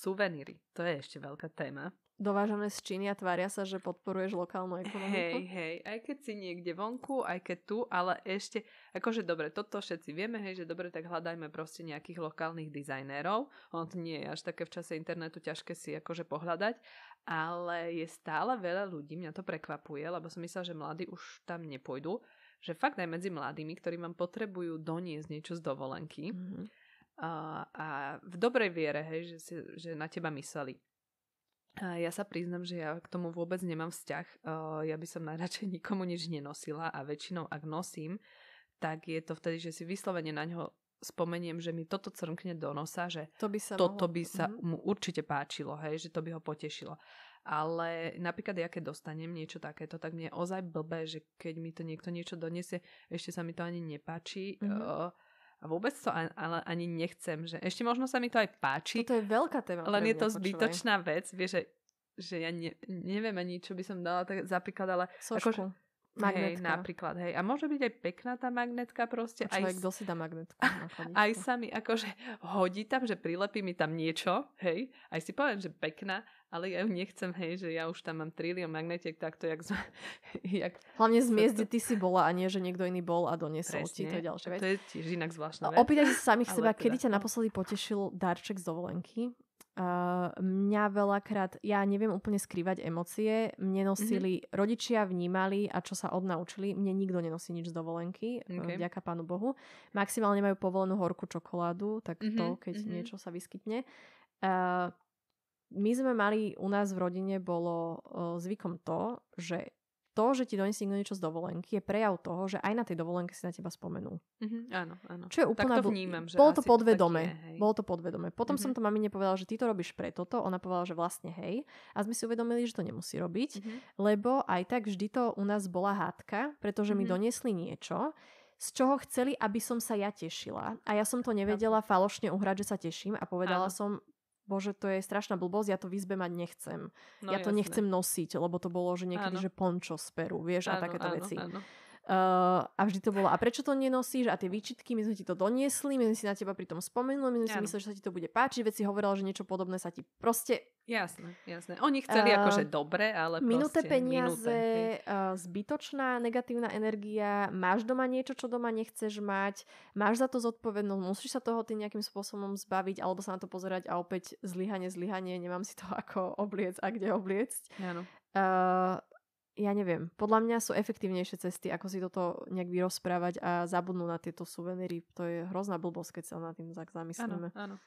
A: Suveníry, to je ešte veľká téma.
B: Dovážané z Číny a tvária sa, že podporuješ lokálnu ekonomiku?
A: Hej, aj keď si niekde vonku, aj keď tu, ale ešte, akože dobre, toto všetci vieme, že dobre, tak hľadajme proste nejakých lokálnych dizajnérov. Ono to nie je až také v čase internetu ťažké si akože pohľadať, ale je stále veľa ľudí, mňa to prekvapuje, lebo som myslela, že mladí už tam nepôjdu, že fakt aj medzi mladými, ktorí vám potrebujú doniesť niečo z dovolenky, a v dobrej viere, že na teba mysleli. A ja sa priznam, že ja k tomu vôbec nemám vzťah. Ja by som najradšej nikomu nič nenosila a väčšinou, ak nosím, tak je to vtedy, že si vyslovene na ňo spomeniem, že mi toto crnkne do nosa, že toto by sa mu určite páčilo, že to by ho potešilo. Ale napríklad ja keď dostanem niečo takéto, tak mne je ozaj blbé, že keď mi to niekto niečo donesie, ešte sa mi to ani nepáči. A vôbec to ale ani nechcem, že ešte možno sa mi to aj páči.
B: Toto je veľká téma.
A: Len je to zbytočná vec, vieš, že ja neviem ani, čo by som dala tak za príklad, ale
B: sošku. Magnetka.
A: Napríklad, A môže byť aj pekná tá magnetka proste.
B: Kto si dá magnetku?
A: Aj sa mi akože hodí tam, že prilepí mi tam niečo, Aj si poviem, že pekná, ale ja ju nechcem, že ja už tam mám trilión magnetiek, takto jak...
B: Hlavne z miest, kde ty si bola a nie, že niekto iný bol a doniesol ti, to je ďalšia vec.
A: To je tiež inak zvláštna vec.
B: Opýtajte sa samých seba, kedy ťa naposledy potešil darček z dovolenky? Mňa veľakrát, ja neviem úplne skrývať emócie, mne nosili, rodičia vnímali a čo sa odnaučili, mne nikto nenosí nič z dovolenky, vďaka Pánu Bohu. Maximálne majú povolenú horkú čokoládu, tak to, keď niečo sa vyskytne. My sme mali, u nás v rodine bolo zvykom to, že ti donesie niečo z dovolenky je prejav toho, že aj na tej dovolenke si na teba spomenul.
A: Áno.
B: Čo je úplne...
A: Tak to vnímam, že
B: bolo to podvedome. Bolo to podvedome. Potom som to mamine povedala, že ty to robíš pre toto. Ona povedala, že vlastne hej. A sme si uvedomili, že to nemusí robiť, lebo aj tak vždy to u nás bola hádka, pretože mi doniesli niečo, z čoho chceli, aby som sa ja tešila. A ja som to nevedela falošne uhrať, že sa teším a povedala som, Bože, to je strašná blbosť, ja to v izbe mať nechcem. Ja to nechcem nosiť, lebo to bolo, že niekedy, že pončo z Peru, vieš, a takéto veci. A vždy to bolo, a prečo to nenosíš? A tie výčitky, my sme ti to doniesli, my sme si na teba pri tom spomenuli, my sme si mysleli, že sa ti to bude páčiť, veď si hovorila, že niečo podobné sa ti proste...
A: Jasné. Oni chceli akože dobre, ale
B: minuté peniaze, zbytočná negatívna energia, máš doma niečo, čo doma nechceš mať, máš za to zodpovednosť, musíš sa toho tým nejakým spôsobom zbaviť, alebo sa na to pozerať a opäť zlyhanie, nemám si to ako obliec a kde obliecť.
A: Áno.
B: Ja neviem, podľa mňa sú efektívnejšie cesty, ako si toto nejak vyrozprávať a zabudnú na tieto suveníry. To je hrozná blbosť, keď sa nad tým zamyslíme.
A: Áno.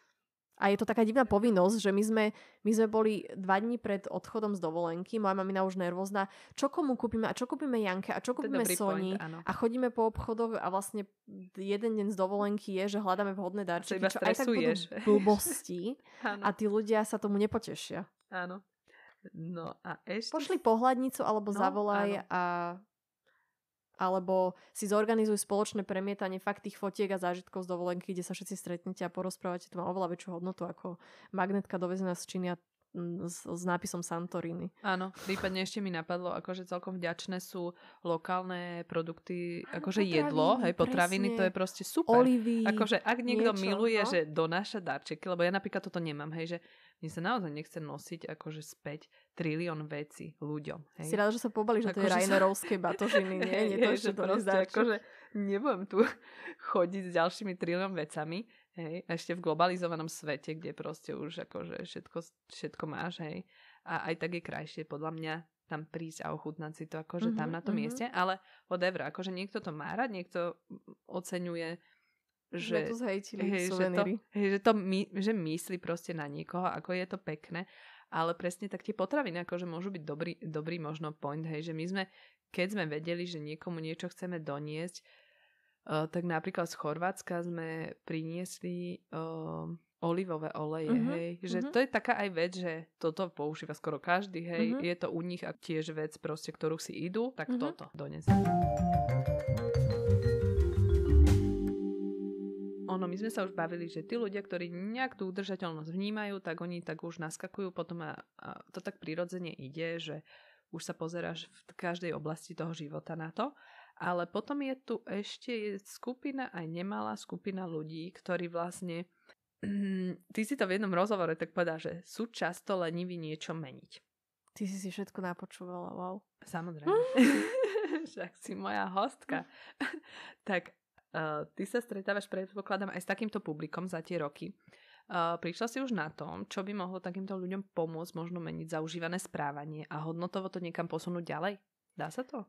B: A je to taká divná povinnosť, že my sme boli 2 dní pred odchodom z dovolenky, moja mamina už nervózna, čo komu kúpime a čo kúpime Janke a čo kúpime Soni a chodíme po obchodoch a vlastne jeden deň z dovolenky je, že hľadáme vhodné darčeky, čo aj tak budú blbosti a tí ľudia sa tomu nepotešia.
A: Áno. No a ešte...
B: Pošli pohľadnicu alebo zavolaj alebo si zorganizuj spoločné premietanie fakt tých fotiek a zážitkov z dovolenky, kde sa všetci stretnete a porozprávate. To má oveľa väčšiu hodnotu ako magnetka dovezená z Číny s nápisom Santorini.
A: Áno, prípadne ešte mi napadlo, akože celkom vďačné sú lokálne produkty, akože jedlo, potraviny, to je proste super.
B: Olivy,
A: akože ak niekto miluje, že donáša darčeky, lebo ja napríklad toto nemám, že mne sa naozaj nechce nosiť akože späť trilión vecí ľuďom. Hej.
B: Si rád, že sa pobalíš do tej Ryanarovskej batožiny, nie? Nie to ešte to nezdáš.
A: Akože nebudem tu chodiť s ďalšími trilión vecami, hej, ešte v globalizovanom svete, kde proste už akože všetko máš, hej. A aj tak je krajšie podľa mňa tam prísť a ochutnať si to akože tam na tom mieste, ale whatever, akože niekto to má rád, niekto oceňuje, že že myslí proste na niekoho, ako je to pekné, ale presne tak tie potraviny akože môžu byť dobrý možno point, hej, že my sme, keď sme vedeli, že niekomu niečo chceme doniesť, tak napríklad z Chorvátska sme priniesli olivové oleje, hej. Že to je taká aj vec, že toto používa skoro každý, hej. Je to u nich a tiež vec proste, ktorú si idú, tak toto donesú. My sme sa už bavili, že tí ľudia, ktorí nejak tú udržateľnosť vnímajú, tak oni tak už naskakujú potom a to tak prirodzene ide, že už sa pozeráš v každej oblasti toho života na to. Ale potom je tu ešte skupina, aj nemalá skupina ľudí, ktorí vlastne ty si to v jednom rozhovore tak povedal, že sú často leniví niečo meniť.
B: Ty si všetko napočúvala, wow.
A: Samozrejme. Však si moja hostka. Tak ty sa stretávaš, predpokladám, aj s takýmto publikom za tie roky. Prišla si už na tom, čo by mohlo takýmto ľuďom pomôcť možno meniť zaužívané správanie a hodnotovo to niekam posunúť ďalej? Dá sa to?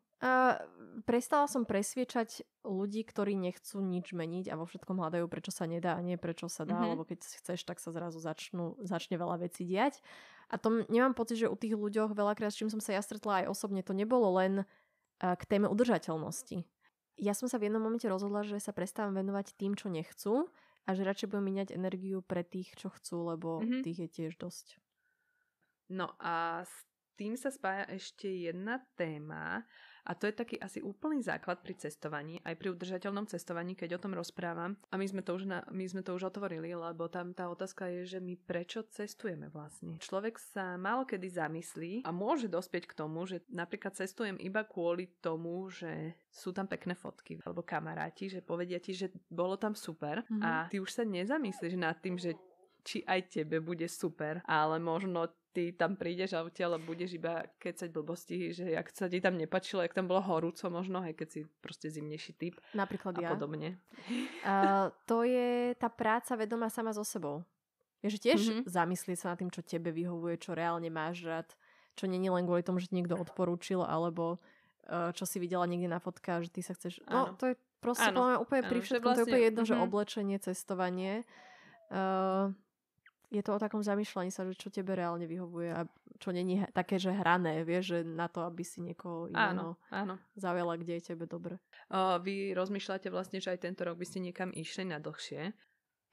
B: Prestala som presviečať ľudí, ktorí nechcú nič meniť a vo všetkom hľadajú, prečo sa nedá a nie prečo sa dá, lebo keď chceš, tak sa zrazu začne veľa vecí diať. A to nemám pocit, že u tých ľuďoch veľakrát, s čím som sa ja stretla aj osobne, to nebolo len k téme udržateľnosti. Ja som sa v jednom momente rozhodla, že sa prestávam venovať tým, čo nechcú a že radšej budem míňať energiu pre tých, čo chcú, lebo tých je tiež dosť.
A: No a tým sa spája ešte jedna téma a to je taký asi úplný základ pri cestovaní, aj pri udržateľnom cestovaní, keď o tom rozprávam. A my sme to už otvorili, lebo tam tá otázka je, že my prečo cestujeme vlastne. Človek sa málokedy zamyslí a môže dospieť k tomu, že napríklad cestujem iba kvôli tomu, že sú tam pekné fotky alebo kamaráti, že povedia ti, že bolo tam super a ty už sa nezamyslíš nad tým, že či aj tebe bude super, ale možno ty tam prídeš a odtiaľ budeš iba kecať blbosti, že jak sa ti tam nepačilo, jak tam bolo horúco možno, aj keď si proste zimnejší typ.
B: Napríklad
A: a podobne.
B: To je tá práca vedomá sama so sebou. Je, že tiež zamyslieť sa nad tým, čo tebe vyhovuje, čo reálne máš rád, čo nie je len kvôli tomu, že ti niekto odporúčil, alebo čo si videla niekde na fotkách, že ty sa chceš... No, to je proste úplne pri všetkom, to je úplne jedno, že oblečenie, cestovanie... Je to o takom zamýšľaní sa, že čo tebe reálne vyhovuje a čo není také, že hrané, vieš, že na to, aby si niekoho iného zaujala, kde je tebe dobre.
A: Vy rozmýšľate vlastne, že aj tento rok by ste niekam išli na dlhšie,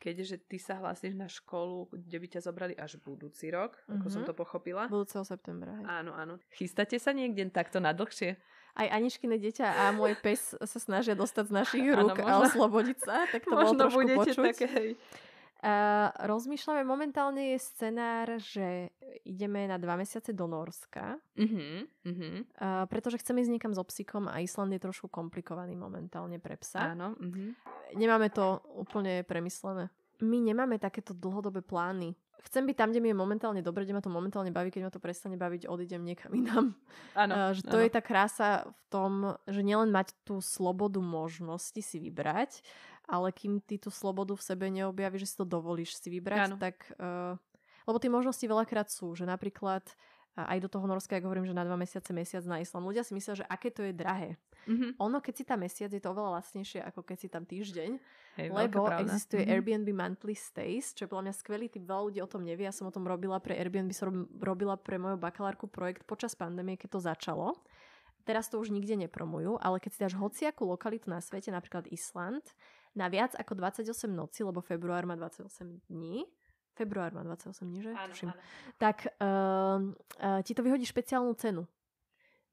A: keďže ty sa hlásíš na školu, kde by ťa zobrali až budúci rok, ako som to pochopila.
B: Budúceho septembra. Hej.
A: Áno. Chystáte sa niekde takto na dlhšie?
B: Aj Aničkine dieťa a môj pes sa snažia dostať z našich rúk a oslobodiť sa, tak to bolo trošku počuť. Také, hej. Rozmýšľame, momentálne je scenár, že ideme na 2 mesiace do Nórska, pretože chceme ísť niekam so psíkom a Island je trošku komplikovaný momentálne pre psa.
A: Áno.
B: Nemáme to úplne premyslené. My nemáme takéto dlhodobé plány. Chcem byť tam, kde mi je momentálne dobre, kde ma to momentálne baví, keď ma to prestane baviť, odídem niekam inám. To je tá krása v tom, že nielen mať tú slobodu možnosti si vybrať, ale kým ty tú slobodu v sebe neobjavíš, že si to dovolíš si vybrať, tak... lebo tie možnosti veľakrát sú, že napríklad aj do toho Norska, ako hovorím, že na 2 mesiace, mesiac na Island. Ľudia si myslia, že aké to je drahé. Ono, keď si tam mesiac, je to oveľa lacnejšie, ako keď si tam týždeň. Lebo existuje Airbnb Monthly Stays, čo je podľa mňa skvelý typ, veľa ľudí o tom nevie. Ja som o tom robila pre Airbnb, som robila pre moju bakalárku projekt počas pandémie, keď to začalo. Teraz to už nikde nepromujú, ale keď si dáš hociakú lokalitu na svete, napríklad Island, na viac ako 28 noci, lebo február má 28 dní, že? Áno. Tak ti to vyhodí špeciálnu cenu.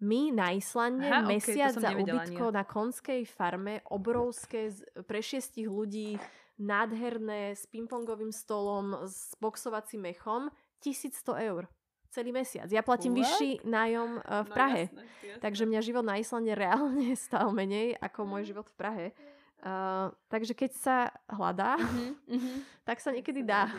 B: My na Islande mesiac za ubytko na konskej farme, obrovské, pre 6 ľudí, nádherné, s pingpongovým stolom, s boxovacím mechom, 1100 eur. Celý mesiac. Ja platím vyšší nájom v Prahe. Jasné. Takže mňa život na Islande reálne stál menej ako môj život v Prahe. Takže keď sa hľadá, tak sa niekedy dá.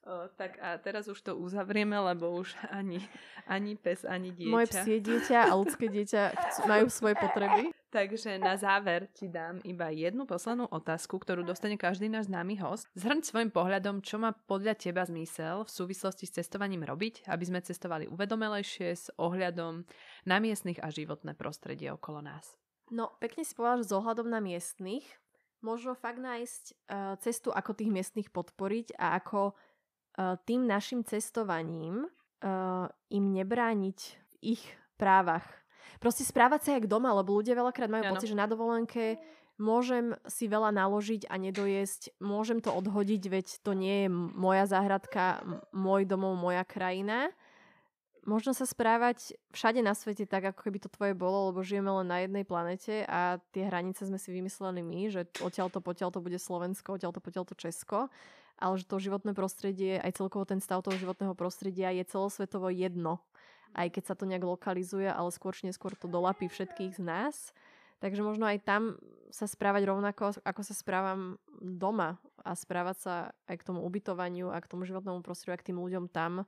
A: Tak a teraz už to uzavrieme, lebo už ani pes, ani dieťa.
B: Moje psie dieťa a ľudské dieťa majú svoje potreby.
A: Takže na záver ti dám iba jednu poslednú otázku, ktorú dostane každý náš známy host. Zhrň svojim pohľadom, čo má podľa teba zmysel v súvislosti s cestovaním robiť, aby sme cestovali uvedomelejšie s ohľadom na miestnych a životné prostredie okolo nás.
B: No, pekne si povedala, že s ohľadom na miestnych možno fakt nájsť cestu, ako tých miestnych podporiť a ako tým našim cestovaním im nebrániť v ich právach. Proste správať sa jak doma, lebo ľudia veľakrát majú pocit, že na dovolenke môžem si veľa naložiť a nedojesť, môžem to odhodiť, veď to nie je moja záhradka, môj domov, moja krajina. Možno sa správať všade na svete tak, ako keby to tvoje bolo, lebo žijeme len na jednej planete a tie hranice sme si vymysleli my, že odtiaľto potiaľ to bude Slovensko, odtiaľto potiaľ to Česko, ale že to životné prostredie, aj celkovo ten stav toho životného prostredia je celosvetovo jedno. Aj keď sa to nejak lokalizuje, ale skôr či neskôr to dolapí všetkých z nás. Takže možno aj tam sa správať rovnako, ako sa správam doma a správať sa aj k tomu ubytovaniu a k tomu životnému prostrediu a k tým ľuďom tam,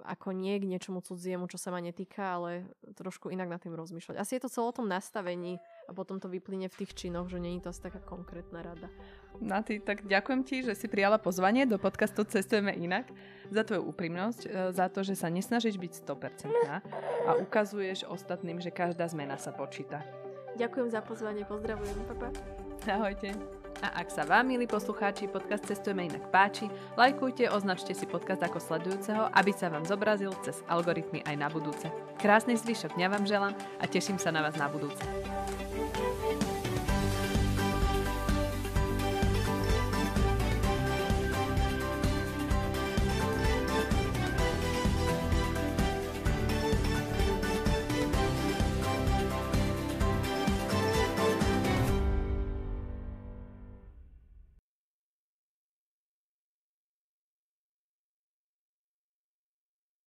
B: ako nie k niečomu cudziemu, čo sa ma netýka, ale trošku inak nad tým rozmýšľať. Asi je to celé o tom nastavení a potom to vyplyne v tých činoch, že nie je to asi taká konkrétna rada.
A: Naty, tak ďakujem ti, že si prijala pozvanie do podcastu Cestujeme inak, za tvoju úprimnosť, za to, že sa nesnažíš byť 100% a ukazuješ ostatným, že každá zmena sa počíta.
B: Ďakujem za pozvanie, pozdravujem, papa.
A: Ahojte. A ak sa vám, milí poslucháči, podcast Cestujeme inak páči, lajkujte, označte si podcast ako sledujúceho, aby sa vám zobrazil cez algoritmy aj na budúce. Krásny zvyšok dňa vám želám a teším sa na vás na budúce.